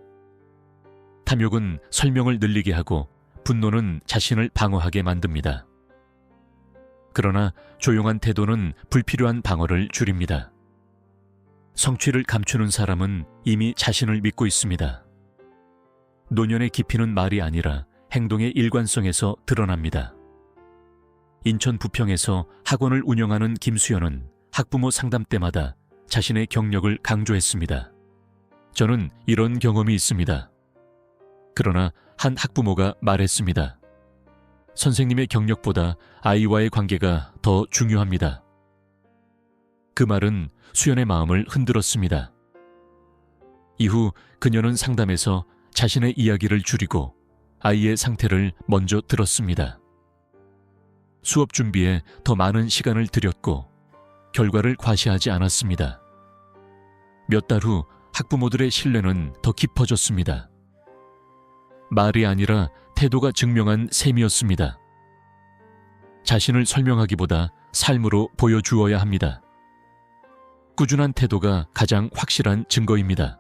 탐욕은 설명을 늘리게 하고 분노는 자신을 방어하게 만듭니다. 그러나 조용한 태도는 불필요한 방어를 줄입니다. 성취를 감추는 사람은 이미 자신을 믿고 있습니다. 노년의 깊이는 말이 아니라 행동의 일관성에서 드러납니다. 인천 부평에서 학원을 운영하는 김수연은 학부모 상담 때마다 자신의 경력을 강조했습니다. 저는 이런 경험이 있습니다. 그러나 한 학부모가 말했습니다. 선생님의 경력보다 아이와의 관계가 더 중요합니다. 그 말은 수연의 마음을 흔들었습니다. 이후 그녀는 상담에서 자신의 이야기를 줄이고 아이의 상태를 먼저 들었습니다. 수업 준비에 더 많은 시간을 들였고 결과를 과시하지 않았습니다. 몇 달 후 학부모들의 신뢰는 더 깊어졌습니다. 말이 아니라 태도가 증명한 셈이었습니다. 자신을 설명하기보다 삶으로 보여주어야 합니다. 꾸준한 태도가 가장 확실한 증거입니다.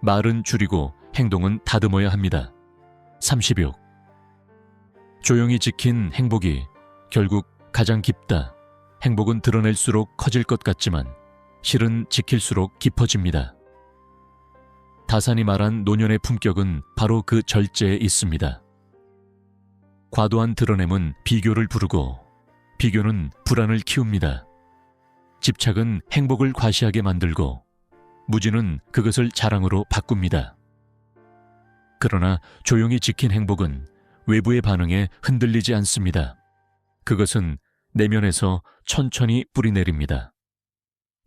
말은 줄이고 행동은 다듬어야 합니다. 36. 조용히 지킨 행복이 결국 가장 깊다. 행복은 드러낼수록 커질 것 같지만 실은 지킬수록 깊어집니다. 다산이 말한 노년의 품격은 바로 그 절제에 있습니다. 과도한 드러냄은 비교를 부르고 비교는 불안을 키웁니다. 집착은 행복을 과시하게 만들고 무지는 그것을 자랑으로 바꿉니다. 그러나 조용히 지킨 행복은 외부의 반응에 흔들리지 않습니다. 그것은 내면에서 천천히 뿌리내립니다.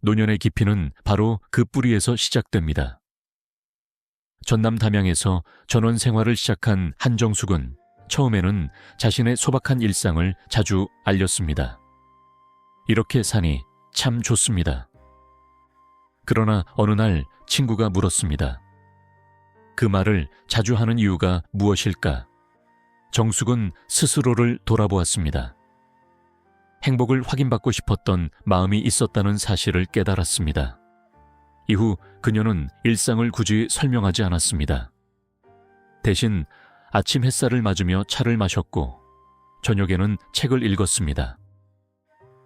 노년의 깊이는 바로 그 뿌리에서 시작됩니다. 전남 담양에서 전원 생활을 시작한 한정숙은 처음에는 자신의 소박한 일상을 자주 알렸습니다. 이렇게 사니 참 좋습니다. 그러나 어느 날 친구가 물었습니다. 그 말을 자주 하는 이유가 무엇일까? 정숙은 스스로를 돌아보았습니다. 행복을 확인받고 싶었던 마음이 있었다는 사실을 깨달았습니다. 이후 그녀는 일상을 굳이 설명하지 않았습니다. 대신 아침 햇살을 맞으며 차를 마셨고 저녁에는 책을 읽었습니다.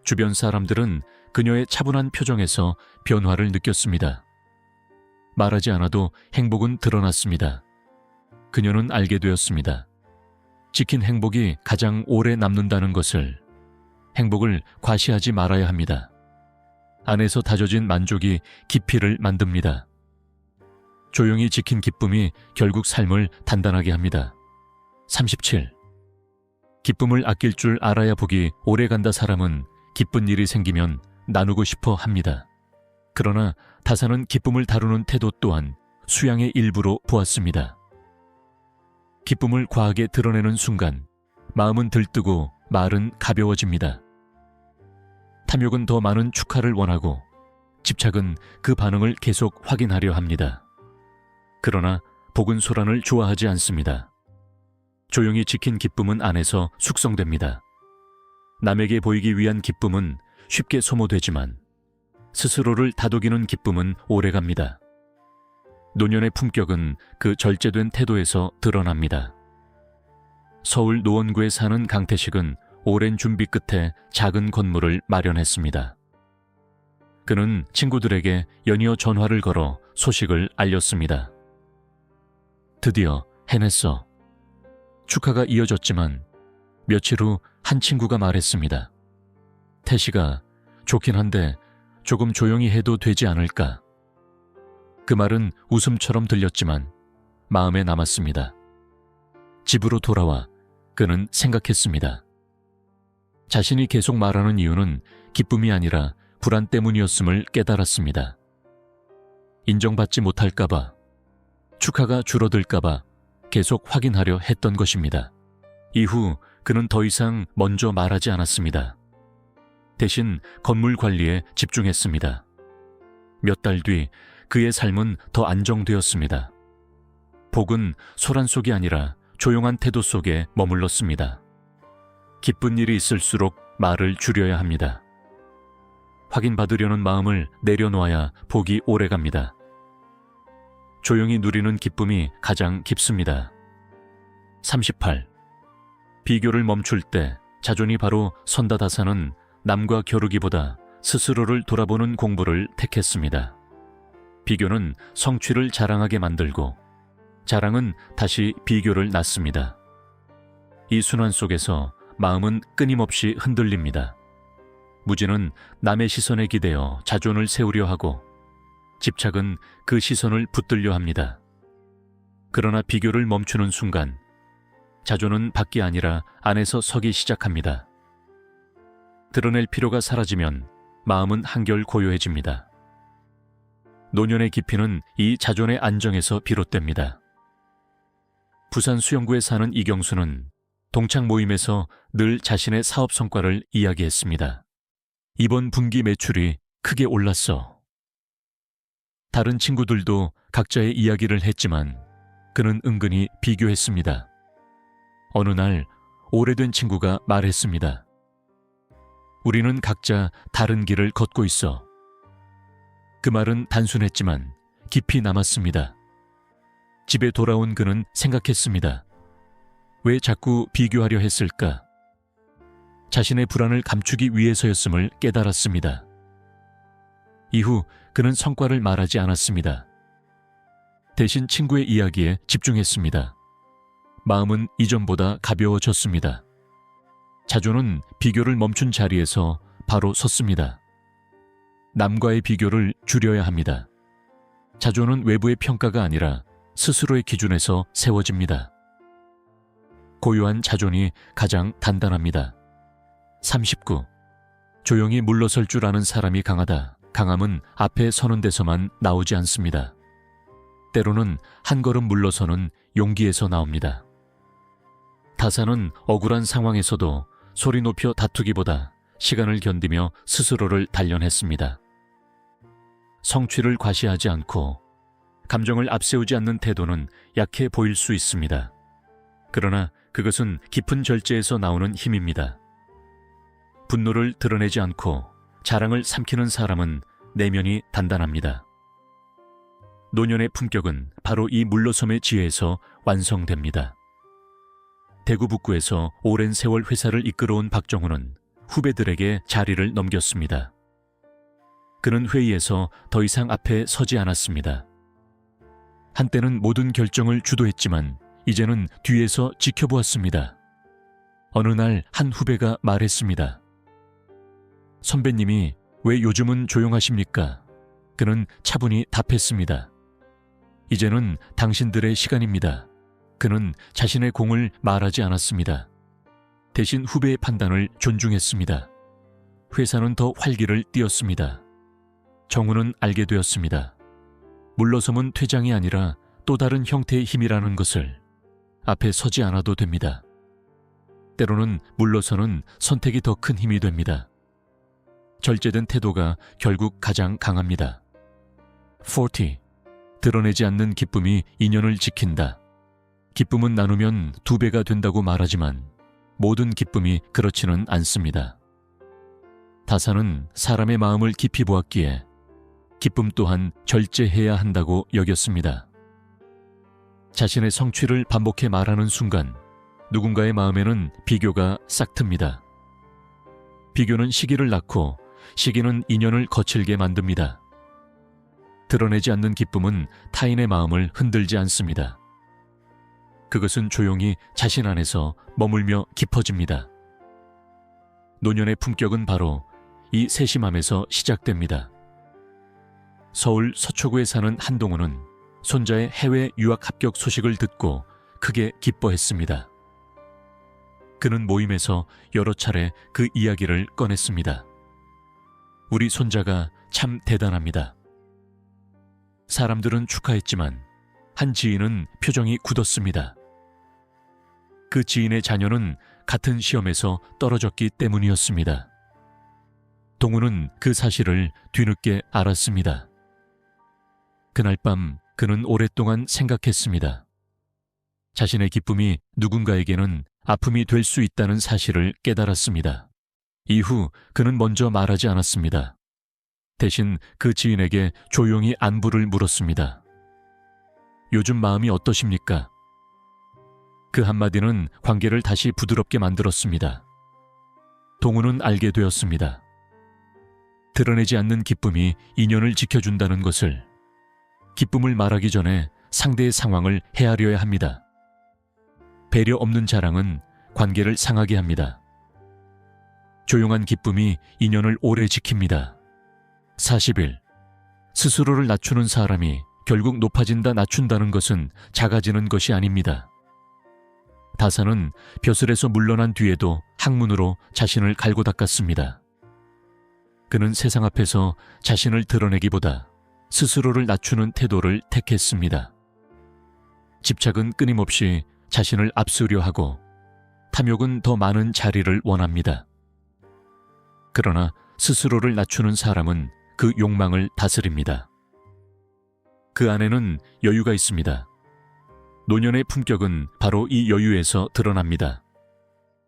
주변 사람들은 그녀의 차분한 표정에서 변화를 느꼈습니다. 말하지 않아도 행복은 드러났습니다. 그녀는 알게 되었습니다. 지킨 행복이 가장 오래 남는다는 것을. 행복을 과시하지 말아야 합니다. 안에서 다져진 만족이 깊이를 만듭니다. 조용히 지킨 기쁨이 결국 삶을 단단하게 합니다. 37. 기쁨을 아낄 줄 알아야 복이 오래간다. 사람은 기쁜 일이 생기면 나누고 싶어 합니다. 그러나 다사는 기쁨을 다루는 태도 또한 수양의 일부로 보았습니다. 기쁨을 과하게 드러내는 순간 마음은 들뜨고 말은 가벼워집니다. 탐욕은 더 많은 축하를 원하고 집착은 그 반응을 계속 확인하려 합니다. 그러나 복은 소란을 좋아하지 않습니다. 조용히 지킨 기쁨은 안에서 숙성됩니다. 남에게 보이기 위한 기쁨은 쉽게 소모되지만 스스로를 다독이는 기쁨은 오래갑니다. 노년의 품격은 그 절제된 태도에서 드러납니다. 서울 노원구에 사는 강태식은 오랜 준비 끝에 작은 건물을 마련했습니다. 그는 친구들에게 연이어 전화를 걸어 소식을 알렸습니다. 드디어 해냈어. 축하가 이어졌지만 며칠 후 한 친구가 말했습니다. 태식아, 좋긴 한데 조금 조용히 해도 되지 않을까? 그 말은 웃음처럼 들렸지만 마음에 남았습니다. 집으로 돌아와 그는 생각했습니다. 자신이 계속 말하는 이유는 기쁨이 아니라 불안 때문이었음을 깨달았습니다. 인정받지 못할까봐, 축하가 줄어들까봐 계속 확인하려 했던 것입니다. 이후 그는 더 이상 먼저 말하지 않았습니다. 대신 건물 관리에 집중했습니다. 몇 달 뒤 그의 삶은 더 안정되었습니다. 복은 소란 속이 아니라 조용한 태도 속에 머물렀습니다. 기쁜 일이 있을수록 말을 줄여야 합니다. 확인받으려는 마음을 내려놓아야 복이 오래갑니다. 조용히 누리는 기쁨이 가장 깊습니다. 38. 비교를 멈출 때 자존이 바로 선다. 다사는 남과 겨루기보다 스스로를 돌아보는 공부를 택했습니다. 비교는 성취를 자랑하게 만들고 자랑은 다시 비교를 낳습니다. 이 순환 속에서 마음은 끊임없이 흔들립니다. 무지는 남의 시선에 기대어 자존을 세우려 하고 집착은 그 시선을 붙들려 합니다. 그러나 비교를 멈추는 순간 자존은 밖이 아니라 안에서 서기 시작합니다. 드러낼 필요가 사라지면 마음은 한결 고요해집니다. 노년의 깊이는 이 자존의 안정에서 비롯됩니다. 부산 수영구에 사는 이경수는 동창 모임에서 늘 자신의 사업 성과를 이야기했습니다. 이번 분기 매출이 크게 올랐어. 다른 친구들도 각자의 이야기를 했지만 그는 은근히 비교했습니다. 어느 날 오래된 친구가 말했습니다. 우리는 각자 다른 길을 걷고 있어. 그 말은 단순했지만 깊이 남았습니다. 집에 돌아온 그는 생각했습니다. 왜 자꾸 비교하려 했을까? 자신의 불안을 감추기 위해서였음을 깨달았습니다. 이후 그는 성과를 말하지 않았습니다. 대신 친구의 이야기에 집중했습니다. 마음은 이전보다 가벼워졌습니다. 자존은 비교를 멈춘 자리에서 바로 섰습니다. 남과의 비교를 줄여야 합니다. 자존은 외부의 평가가 아니라 스스로의 기준에서 세워집니다. 고요한 자존이 가장 단단합니다. 39. 조용히 물러설 줄 아는 사람이 강하다. 강함은 앞에 서는 데서만 나오지 않습니다. 때로는 한 걸음 물러서는 용기에서 나옵니다. 다사는 억울한 상황에서도 소리 높여 다투기보다 시간을 견디며 스스로를 단련했습니다. 성취를 과시하지 않고 감정을 앞세우지 않는 태도는 약해 보일 수 있습니다. 그러나 그것은 깊은 절제에서 나오는 힘입니다. 분노를 드러내지 않고 자랑을 삼키는 사람은 내면이 단단합니다. 노년의 품격은 바로 이 물러섬의 지혜에서 완성됩니다. 대구 북구에서 오랜 세월 회사를 이끌어온 박정훈은 후배들에게 자리를 넘겼습니다. 그는 회의에서 더 이상 앞에 서지 않았습니다. 한때는 모든 결정을 주도했지만 이제는 뒤에서 지켜보았습니다. 어느 날 한 후배가 말했습니다. 선배님이 왜 요즘은 조용하십니까? 그는 차분히 답했습니다. 이제는 당신들의 시간입니다. 그는 자신의 공을 말하지 않았습니다. 대신 후배의 판단을 존중했습니다. 회사는 더 활기를 띠었습니다. 정우는 알게 되었습니다. 물러섬은 퇴장이 아니라 또 다른 형태의 힘이라는 것을. 앞에 서지 않아도 됩니다. 때로는 물러서는 선택이 더 큰 힘이 됩니다. 절제된 태도가 결국 가장 강합니다. 40. 드러내지 않는 기쁨이 인연을 지킨다. 기쁨은 나누면 2배가 된다고 말하지만 모든 기쁨이 그렇지는 않습니다. 다사는 사람의 마음을 깊이 보았기에 기쁨 또한 절제해야 한다고 여겼습니다. 자신의 성취를 반복해 말하는 순간 누군가의 마음에는 비교가 싹틉니다. 비교는 시기를 낳고 시기는 인연을 거칠게 만듭니다. 드러내지 않는 기쁨은 타인의 마음을 흔들지 않습니다. 그것은 조용히 자신 안에서 머물며 깊어집니다. 노년의 품격은 바로 이 세심함에서 시작됩니다. 서울 서초구에 사는 한동훈은 손자의 해외 유학 합격 소식을 듣고 크게 기뻐했습니다. 그는 모임에서 여러 차례 그 이야기를 꺼냈습니다. 우리 손자가 참 대단합니다. 사람들은 축하했지만 한 지인은 표정이 굳었습니다. 그 지인의 자녀는 같은 시험에서 떨어졌기 때문이었습니다. 동우는 그 사실을 뒤늦게 알았습니다. 그날 밤 그는 오랫동안 생각했습니다. 자신의 기쁨이 누군가에게는 아픔이 될 수 있다는 사실을 깨달았습니다. 이후 그는 먼저 말하지 않았습니다. 대신 그 지인에게 조용히 안부를 물었습니다. 요즘 마음이 어떠십니까? 그 한마디는 관계를 다시 부드럽게 만들었습니다. 동우는 알게 되었습니다. 드러내지 않는 기쁨이 인연을 지켜준다는 것을. 기쁨을 말하기 전에 상대의 상황을 헤아려야 합니다. 배려 없는 자랑은 관계를 상하게 합니다. 조용한 기쁨이 인연을 오래 지킵니다. 41. 스스로를 낮추는 사람이 결국 높아진다 낮춘다는 것은 작아지는 것이 아닙니다. 다사는 벼슬에서 물러난 뒤에도 학문으로 자신을 갈고 닦았습니다. 그는 세상 앞에서 자신을 드러내기보다 스스로를 낮추는 태도를 택했습니다. 집착은 끊임없이 자신을 앞서려 하고 탐욕은 더 많은 자리를 원합니다. 그러나 스스로를 낮추는 사람은 그 욕망을 다스립니다. 그 안에는 여유가 있습니다. 노년의 품격은 바로 이 여유에서 드러납니다.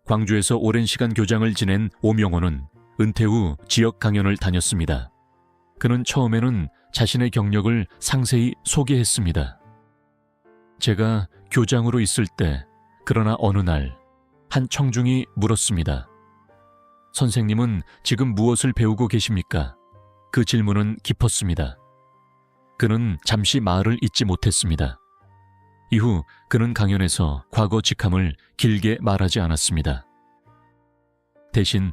광주에서 오랜 시간 교장을 지낸 오명호는 은퇴 후 지역 강연을 다녔습니다. 그는 처음에는 자신의 경력을 상세히 소개했습니다. 제가 교장으로 있을 때, 그러나 어느 날 한 청중이 물었습니다. 선생님은 지금 무엇을 배우고 계십니까? 그 질문은 깊었습니다. 그는 잠시 말을 잇지 못했습니다. 이후 그는 강연에서 과거 직함을 길게 말하지 않았습니다. 대신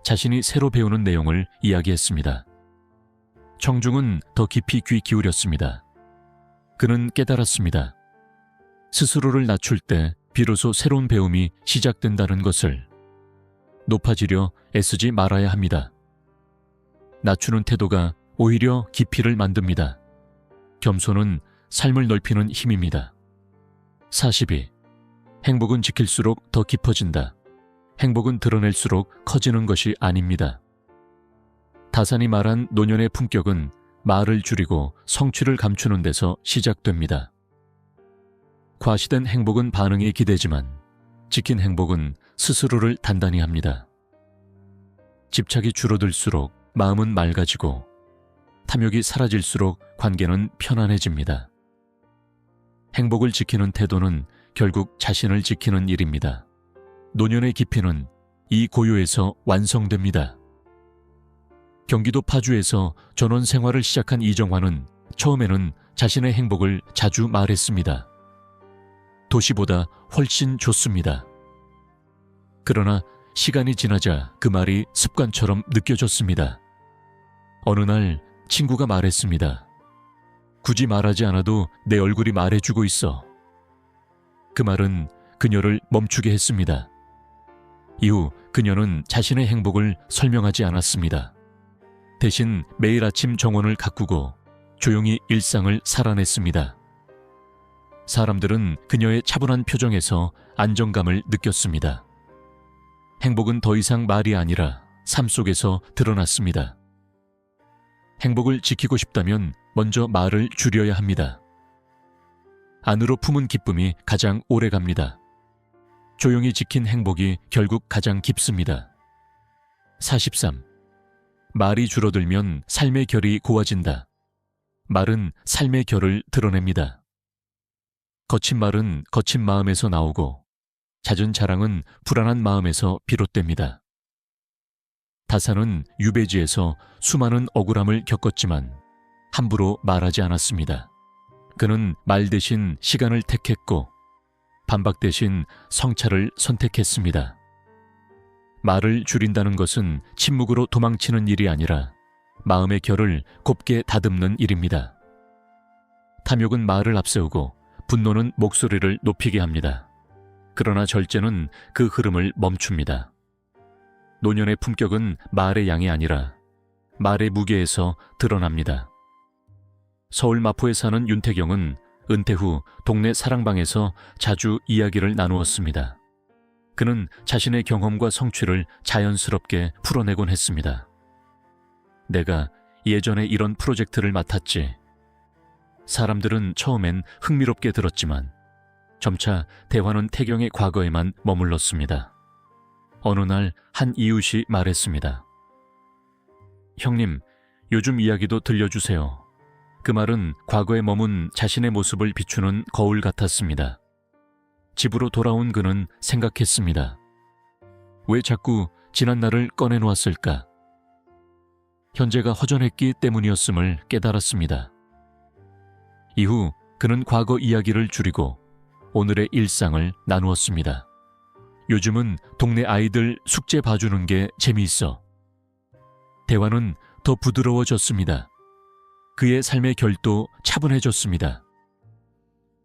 자신이 새로 배우는 내용을 이야기했습니다. 청중은 더 깊이 귀 기울였습니다. 그는 깨달았습니다. 스스로를 낮출 때 비로소 새로운 배움이 시작된다는 것을. 높아지려 애쓰지 말아야 합니다. 낮추는 태도가 오히려 깊이를 만듭니다. 겸손은 삶을 넓히는 힘입니다. 42. 행복은 지킬수록 더 깊어진다. 행복은 드러낼수록 커지는 것이 아닙니다. 다산이 말한 노년의 품격은 말을 줄이고 성취를 감추는 데서 시작됩니다. 과시된 행복은 반응이 기대지만 지킨 행복은 스스로를 단단히 합니다. 집착이 줄어들수록 마음은 맑아지고 탐욕이 사라질수록 관계는 편안해집니다. 행복을 지키는 태도는 결국 자신을 지키는 일입니다. 노년의 깊이는 이 고요에서 완성됩니다. 경기도 파주에서 전원 생활을 시작한 이정화는 처음에는 자신의 행복을 자주 말했습니다. 도시보다 훨씬 좋습니다. 그러나 시간이 지나자 그 말이 습관처럼 느껴졌습니다. 어느 날 친구가 말했습니다. 굳이 말하지 않아도 내 얼굴이 말해주고 있어. 그 말은 그녀를 멈추게 했습니다. 이후 그녀는 자신의 행복을 설명하지 않았습니다. 대신 매일 아침 정원을 가꾸고 조용히 일상을 살아냈습니다. 사람들은 그녀의 차분한 표정에서 안정감을 느꼈습니다. 행복은 더 이상 말이 아니라 삶 속에서 드러났습니다. 행복을 지키고 싶다면 먼저 말을 줄여야 합니다. 안으로 품은 기쁨이 가장 오래 갑니다. 조용히 지킨 행복이 결국 가장 깊습니다. 43. 말이 줄어들면 삶의 결이 고와진다. 말은 삶의 결을 드러냅니다. 거친 말은 거친 마음에서 나오고 잦은 자랑은 불안한 마음에서 비롯됩니다. 다산은 유배지에서 수많은 억울함을 겪었지만 함부로 말하지 않았습니다. 그는 말 대신 시간을 택했고 반박 대신 성찰을 선택했습니다. 말을 줄인다는 것은 침묵으로 도망치는 일이 아니라 마음의 결을 곱게 다듬는 일입니다. 탐욕은 말을 앞세우고 분노는 목소리를 높이게 합니다. 그러나 절제는 그 흐름을 멈춥니다. 노년의 품격은 말의 양이 아니라 말의 무게에서 드러납니다. 서울 마포에 사는 윤태경은 은퇴 후 동네 사랑방에서 자주 이야기를 나누었습니다. 그는 자신의 경험과 성취를 자연스럽게 풀어내곤 했습니다. 내가 예전에 이런 프로젝트를 맡았지. 사람들은 처음엔 흥미롭게 들었지만 점차 대화는 태경의 과거에만 머물렀습니다. 어느 날 한 이웃이 말했습니다. 형님, 요즘 이야기도 들려주세요. 그 말은 과거에 머문 자신의 모습을 비추는 거울 같았습니다. 집으로 돌아온 그는 생각했습니다. 왜 자꾸 지난 날을 꺼내놓았을까? 현재가 허전했기 때문이었음을 깨달았습니다. 이후 그는 과거 이야기를 줄이고 오늘의 일상을 나누었습니다. 요즘은 동네 아이들 숙제 봐주는 게 재미있어. 대화는 더 부드러워졌습니다. 그의 삶의 결도 차분해졌습니다.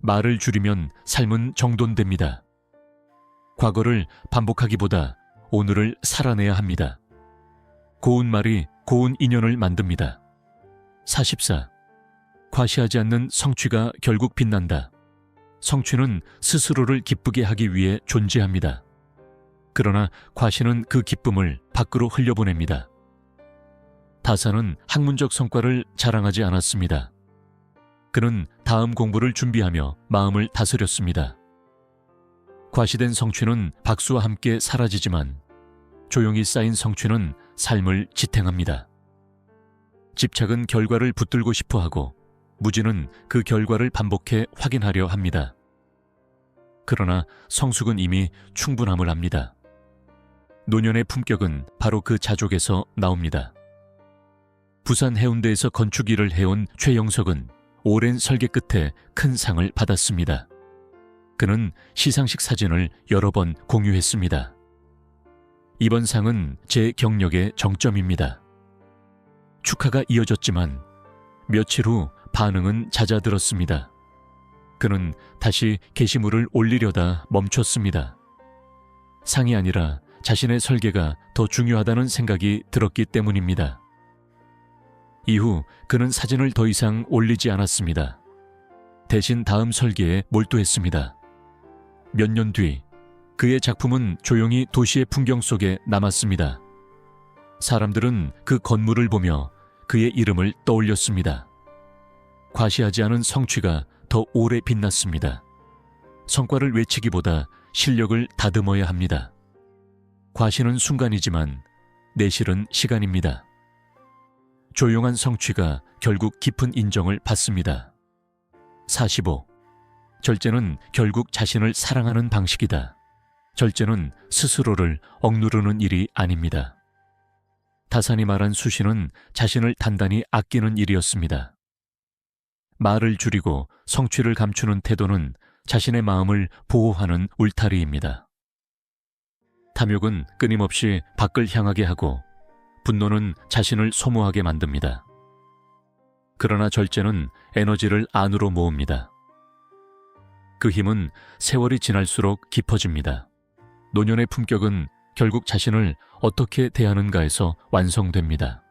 말을 줄이면 삶은 정돈됩니다. 과거를 반복하기보다 오늘을 살아내야 합니다. 고운 말이 고운 인연을 만듭니다. 44. 과시하지 않는 성취가 결국 빛난다. 성취는 스스로를 기쁘게 하기 위해 존재합니다. 그러나 과시는 그 기쁨을 밖으로 흘려보냅니다. 다산은 학문적 성과를 자랑하지 않았습니다. 그는 다음 공부를 준비하며 마음을 다스렸습니다. 과시된 성취는 박수와 함께 사라지지만 조용히 쌓인 성취는 삶을 지탱합니다. 집착은 결과를 붙들고 싶어하고 무지는 그 결과를 반복해 확인하려 합니다. 그러나 성숙은 이미 충분함을 압니다. 노년의 품격은 바로 그 자족에서 나옵니다. 부산 해운대에서 건축 일을 해온 최영석은 오랜 설계 끝에 큰 상을 받았습니다. 그는 시상식 사진을 여러 번 공유했습니다. 이번 상은 제 경력의 정점입니다. 축하가 이어졌지만 며칠 후 반응은 잦아들었습니다. 그는 다시 게시물을 올리려다 멈췄습니다. 상이 아니라 자신의 설계가 더 중요하다는 생각이 들었기 때문입니다. 이후 그는 사진을 더 이상 올리지 않았습니다. 대신 다음 설계에 몰두했습니다. 몇 년 뒤 그의 작품은 조용히 도시의 풍경 속에 남았습니다. 사람들은 그 건물을 보며 그의 이름을 떠올렸습니다. 과시하지 않은 성취가 더 오래 빛났습니다. 성과를 외치기보다 실력을 다듬어야 합니다. 과시는 순간이지만 내실은 시간입니다. 조용한 성취가 결국 깊은 인정을 받습니다. 45. 절제는 결국 자신을 사랑하는 방식이다. 절제는 스스로를 억누르는 일이 아닙니다. 다산이 말한 수시는 자신을 단단히 아끼는 일이었습니다. 말을 줄이고 성취를 감추는 태도는 자신의 마음을 보호하는 울타리입니다. 탐욕은 끊임없이 밖을 향하게 하고 분노는 자신을 소모하게 만듭니다. 그러나 절제는 에너지를 안으로 모읍니다. 그 힘은 세월이 지날수록 깊어집니다. 노년의 품격은 결국 자신을 어떻게 대하는가에서 완성됩니다.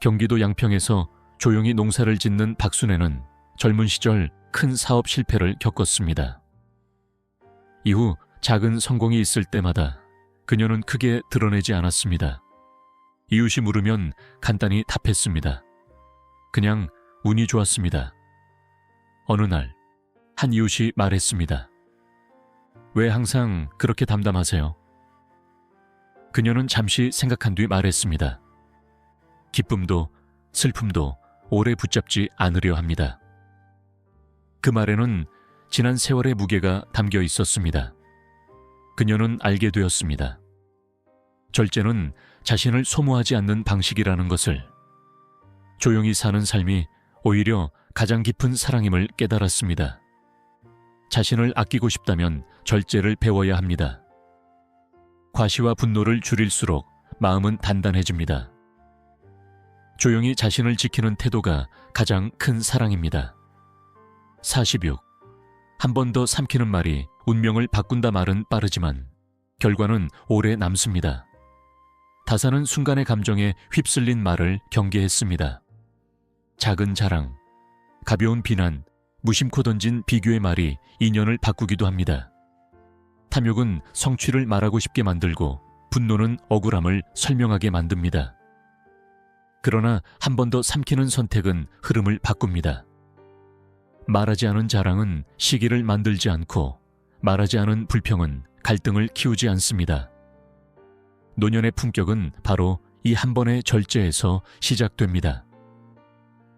경기도 양평에서 조용히 농사를 짓는 박순애는 젊은 시절 큰 사업 실패를 겪었습니다. 이후 작은 성공이 있을 때마다 그녀는 크게 드러내지 않았습니다. 이웃이 물으면 간단히 답했습니다. 그냥 운이 좋았습니다. 어느 날 한 이웃이 말했습니다. 왜 항상 그렇게 담담하세요? 그녀는 잠시 생각한 뒤 말했습니다. 기쁨도 슬픔도 오래 붙잡지 않으려 합니다. 그 말에는 지난 세월의 무게가 담겨 있었습니다. 그녀는 알게 되었습니다. 절제는 자신을 소모하지 않는 방식이라는 것을. 조용히 사는 삶이 오히려 가장 깊은 사랑임을 깨달았습니다. 자신을 아끼고 싶다면 절제를 배워야 합니다. 과시와 분노를 줄일수록 마음은 단단해집니다. 조용히 자신을 지키는 태도가 가장 큰 사랑입니다. 46. 한 번 더 삼키는 말이 운명을 바꾼다 말은 빠르지만 결과는 오래 남습니다. 다산은 순간의 감정에 휩쓸린 말을 경계했습니다. 작은 자랑, 가벼운 비난, 무심코 던진 비교의 말이 인연을 바꾸기도 합니다. 탐욕은 성취를 말하고 싶게 만들고 분노는 억울함을 설명하게 만듭니다. 그러나 한 번 더 삼키는 선택은 흐름을 바꿉니다. 말하지 않은 자랑은 시기를 만들지 않고 말하지 않은 불평은 갈등을 키우지 않습니다. 노년의 품격은 바로 이 한 번의 절제에서 시작됩니다.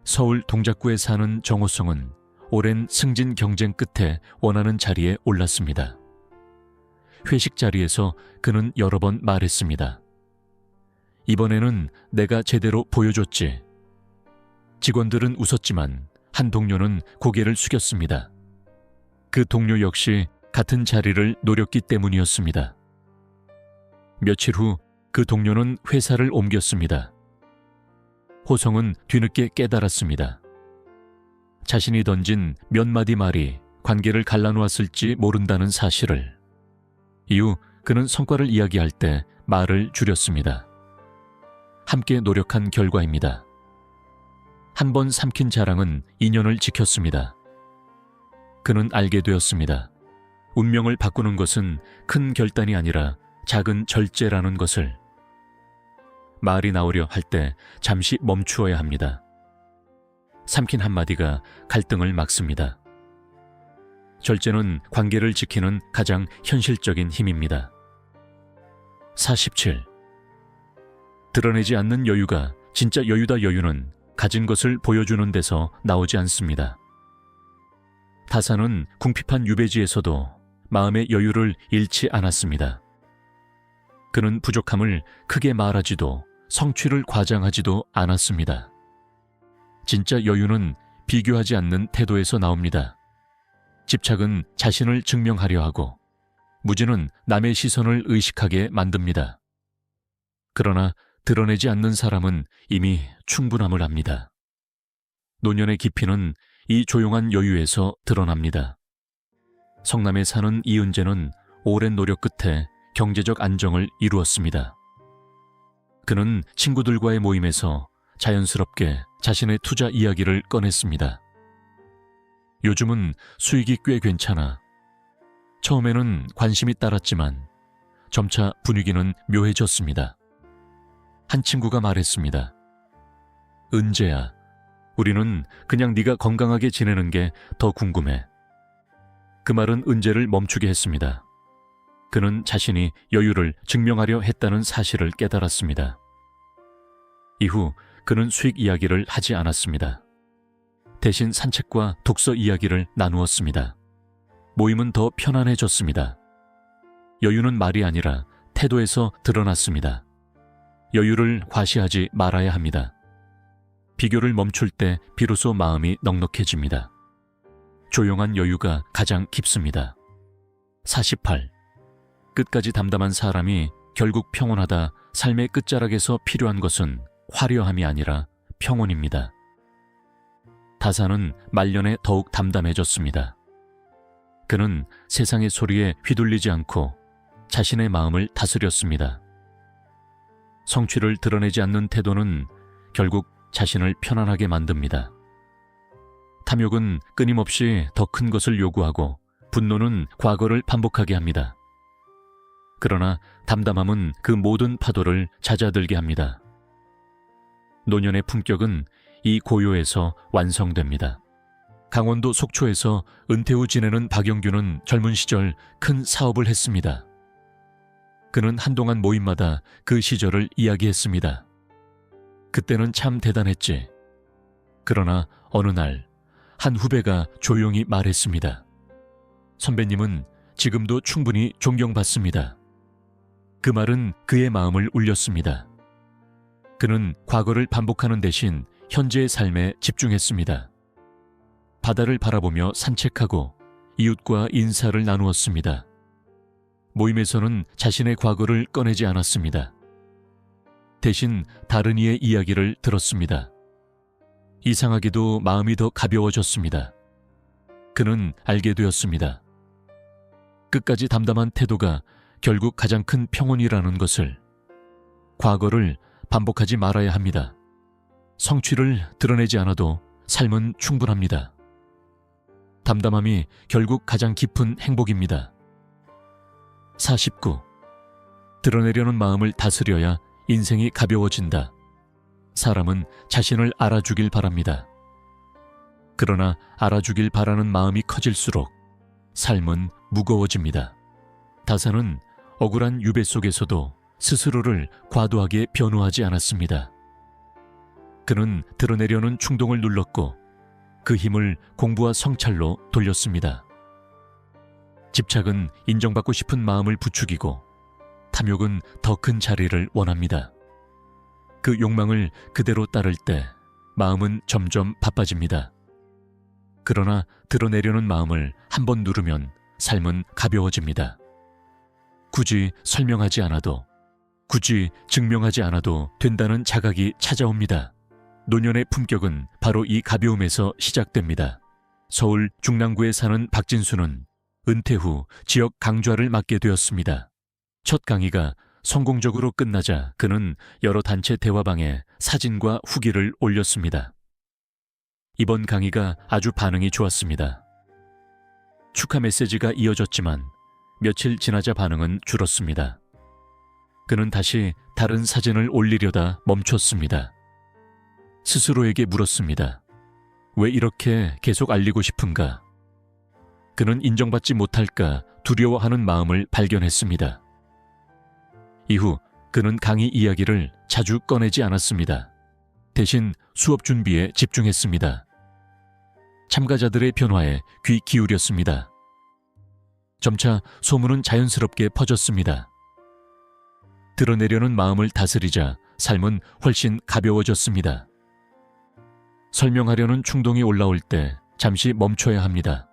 서울 동작구에 사는 정호성은 오랜 승진 경쟁 끝에 원하는 자리에 올랐습니다. 회식 자리에서 그는 여러 번 말했습니다. 이번에는 내가 제대로 보여줬지. 직원들은 웃었지만 한 동료는 고개를 숙였습니다. 그 동료 역시 같은 자리를 노렸기 때문이었습니다. 며칠 후 그 동료는 회사를 옮겼습니다. 호성은 뒤늦게 깨달았습니다. 자신이 던진 몇 마디 말이 관계를 갈라놓았을지 모른다는 사실을. 이후 그는 성과를 이야기할 때 말을 줄였습니다. 함께 노력한 결과입니다. 한 번 삼킨 자랑은 인연을 지켰습니다. 그는 알게 되었습니다. 운명을 바꾸는 것은 큰 결단이 아니라 작은 절제라는 것을. 말이 나오려 할 때 잠시 멈추어야 합니다. 삼킨 한마디가 갈등을 막습니다. 절제는 관계를 지키는 가장 현실적인 힘입니다. 47. 드러내지 않는 여유가 진짜 여유다. 여유는 가진 것을 보여주는 데서 나오지 않습니다. 다산은 궁핍한 유배지에서도 마음의 여유를 잃지 않았습니다. 그는 부족함을 크게 말하지도 성취를 과장하지도 않았습니다. 진짜 여유는 비교하지 않는 태도에서 나옵니다. 집착은 자신을 증명하려 하고 무지는 남의 시선을 의식하게 만듭니다. 그러나 드러내지 않는 사람은 이미 충분함을 압니다. 노년의 깊이는 이 조용한 여유에서 드러납니다. 성남에 사는 이은재는 오랜 노력 끝에 경제적 안정을 이루었습니다. 그는 친구들과의 모임에서 자연스럽게 자신의 투자 이야기를 꺼냈습니다. 요즘은 수익이 꽤 괜찮아. 처음에는 관심이 따랐지만 점차 분위기는 묘해졌습니다. 한 친구가 말했습니다. 은재야, 우리는 그냥 네가 건강하게 지내는 게 더 궁금해. 그 말은 은재를 멈추게 했습니다. 그는 자신이 여유를 증명하려 했다는 사실을 깨달았습니다. 이후 그는 수익 이야기를 하지 않았습니다. 대신 산책과 독서 이야기를 나누었습니다. 모임은 더 편안해졌습니다. 여유는 말이 아니라 태도에서 드러났습니다. 여유를 과시하지 말아야 합니다. 비교를 멈출 때 비로소 마음이 넉넉해집니다. 조용한 여유가 가장 깊습니다. 48. 끝까지 담담한 사람이 결국 평온하다. 삶의 끝자락에서 필요한 것은 화려함이 아니라 평온입니다. 다사는 말년에 더욱 담담해졌습니다. 그는 세상의 소리에 휘둘리지 않고 자신의 마음을 다스렸습니다. 성취를 드러내지 않는 태도는 결국 자신을 편안하게 만듭니다. 탐욕은 끊임없이 더 큰 것을 요구하고 분노는 과거를 반복하게 합니다. 그러나 담담함은 그 모든 파도를 잦아들게 합니다. 노년의 품격은 이 고요에서 완성됩니다. 강원도 속초에서 은퇴 후 지내는 박영규는 젊은 시절 큰 사업을 했습니다. 그는 한동안 모임마다 그 시절을 이야기했습니다. 그때는 참 대단했지. 그러나 어느 날 한 후배가 조용히 말했습니다. 선배님은 지금도 충분히 존경받습니다. 그 말은 그의 마음을 울렸습니다. 그는 과거를 반복하는 대신 현재의 삶에 집중했습니다. 바다를 바라보며 산책하고 이웃과 인사를 나누었습니다. 모임에서는 자신의 과거를 꺼내지 않았습니다. 대신 다른 이의 이야기를 들었습니다. 이상하게도 마음이 더 가벼워졌습니다. 그는 알게 되었습니다. 끝까지 담담한 태도가 결국 가장 큰 평온이라는 것을. 과거를 반복하지 말아야 합니다. 성취를 드러내지 않아도 삶은 충분합니다. 담담함이 결국 가장 깊은 행복입니다. 49. 드러내려는 마음을 다스려야 인생이 가벼워진다. 사람은 자신을 알아주길 바랍니다. 그러나 알아주길 바라는 마음이 커질수록 삶은 무거워집니다. 다사는 억울한 유배 속에서도 스스로를 과도하게 변호하지 않았습니다. 그는 드러내려는 충동을 눌렀고 그 힘을 공부와 성찰로 돌렸습니다. 집착은 인정받고 싶은 마음을 부추기고 탐욕은 더 큰 자리를 원합니다. 그 욕망을 그대로 따를 때 마음은 점점 바빠집니다. 그러나 드러내려는 마음을 한번 누르면 삶은 가벼워집니다. 굳이 설명하지 않아도, 굳이 증명하지 않아도 된다는 자각이 찾아옵니다. 노년의 품격은 바로 이 가벼움에서 시작됩니다. 서울 중랑구에 사는 박진수는 은퇴 후 지역 강좌를 맡게 되었습니다. 첫 강의가 성공적으로 끝나자 그는 여러 단체 대화방에 사진과 후기를 올렸습니다. 이번 강의가 아주 반응이 좋았습니다. 축하 메시지가 이어졌지만 며칠 지나자 반응은 줄었습니다. 그는 다시 다른 사진을 올리려다 멈췄습니다. 스스로에게 물었습니다. 왜 이렇게 계속 알리고 싶은가? 그는 인정받지 못할까 두려워하는 마음을 발견했습니다. 이후 그는 강의 이야기를 자주 꺼내지 않았습니다. 대신 수업 준비에 집중했습니다. 참가자들의 변화에 귀 기울였습니다. 점차 소문은 자연스럽게 퍼졌습니다. 드러내려는 마음을 다스리자 삶은 훨씬 가벼워졌습니다. 설명하려는 충동이 올라올 때 잠시 멈춰야 합니다.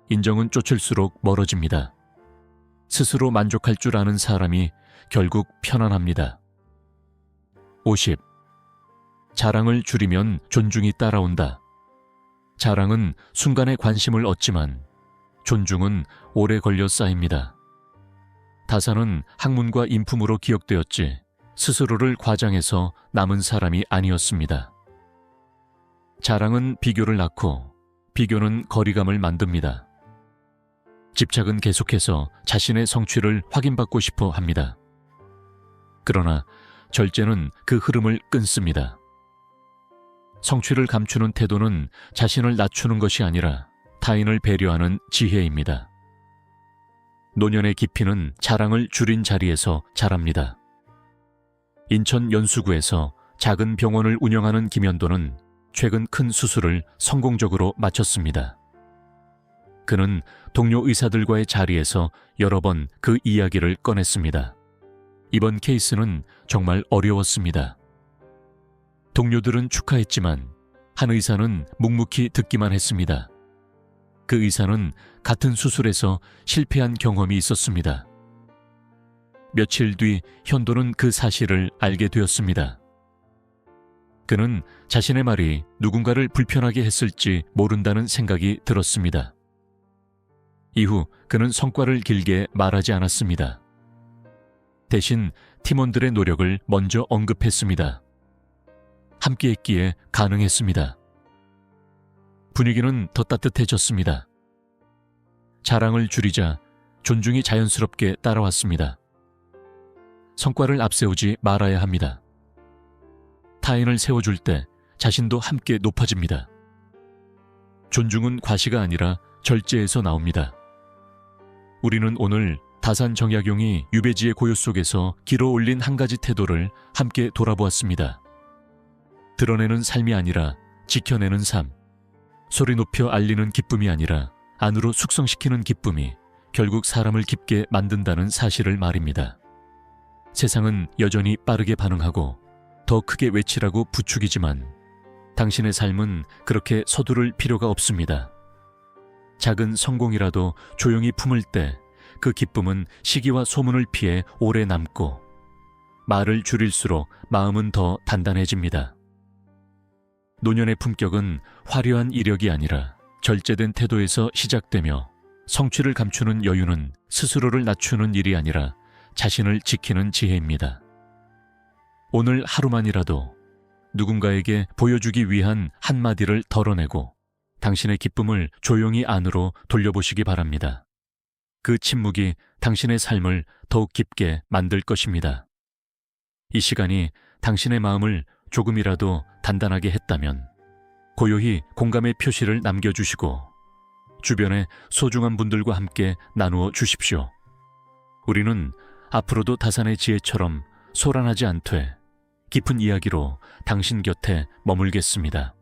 인정은 쫓을수록 멀어집니다. 스스로 만족할 줄 아는 사람이 결국 편안합니다. 50. 자랑을 줄이면 존중이 따라온다. 자랑은 순간의 관심을 얻지만 존중은 오래 걸려 쌓입니다. 다사는 학문과 인품으로 기억되었지 스스로를 과장해서 남은 사람이 아니었습니다. 자랑은 비교를 낳고 비교는 거리감을 만듭니다. 집착은 계속해서 자신의 성취를 확인받고 싶어 합니다. 그러나 절제는 그 흐름을 끊습니다. 성취를 감추는 태도는 자신을 낮추는 것이 아니라 타인을 배려하는 지혜입니다. 노년의 깊이는 자랑을 줄인 자리에서 자랍니다. 인천 연수구에서 작은 병원을 운영하는 김현도는 최근 큰 수술을 성공적으로 마쳤습니다. 그는 동료 의사들과의 자리에서 여러 번 그 이야기를 꺼냈습니다. 이번 케이스는 정말 어려웠습니다. 동료들은 축하했지만 한 의사는 묵묵히 듣기만 했습니다. 그 의사는 같은 수술에서 실패한 경험이 있었습니다. 며칠 뒤 현도는 그 사실을 알게 되었습니다. 그는 자신의 말이 누군가를 불편하게 했을지 모른다는 생각이 들었습니다. 이후 그는 성과를 길게 말하지 않았습니다. 대신 팀원들의 노력을 먼저 언급했습니다. 함께했기에 가능했습니다. 분위기는 더 따뜻해졌습니다. 자랑을 줄이자 존중이 자연스럽게 따라왔습니다. 성과를 앞세우지 말아야 합니다. 타인을 세워줄 때 자신도 함께 높아집니다. 존중은 과시가 아니라 절제에서 나옵니다. 우리는 오늘 다산 정약용이 유배지의 고요 속에서 길어올린 한 가지 태도를 함께 돌아보았습니다. 드러내는 삶이 아니라 지켜내는 삶, 소리 높여 알리는 기쁨이 아니라 안으로 숙성시키는 기쁨이 결국 사람을 깊게 만든다는 사실을 말입니다. 세상은 여전히 빠르게 반응하고 더 크게 외치라고 부추기지만 당신의 삶은 그렇게 서두를 필요가 없습니다. 작은 성공이라도 조용히 품을 때 그 기쁨은 시기와 소문을 피해 오래 남고 말을 줄일수록 마음은 더 단단해집니다. 노년의 품격은 화려한 이력이 아니라 절제된 태도에서 시작되며 성취를 감추는 여유는 스스로를 낮추는 일이 아니라 자신을 지키는 지혜입니다. 오늘 하루만이라도 누군가에게 보여주기 위한 한마디를 덜어내고 당신의 기쁨을 조용히 안으로 돌려보시기 바랍니다. 그 침묵이 당신의 삶을 더욱 깊게 만들 것입니다. 이 시간이 당신의 마음을 조금이라도 단단하게 했다면 고요히 공감의 표시를 남겨주시고 주변의 소중한 분들과 함께 나누어 주십시오. 우리는 앞으로도 다산의 지혜처럼 소란하지 않되 깊은 이야기로 당신 곁에 머물겠습니다.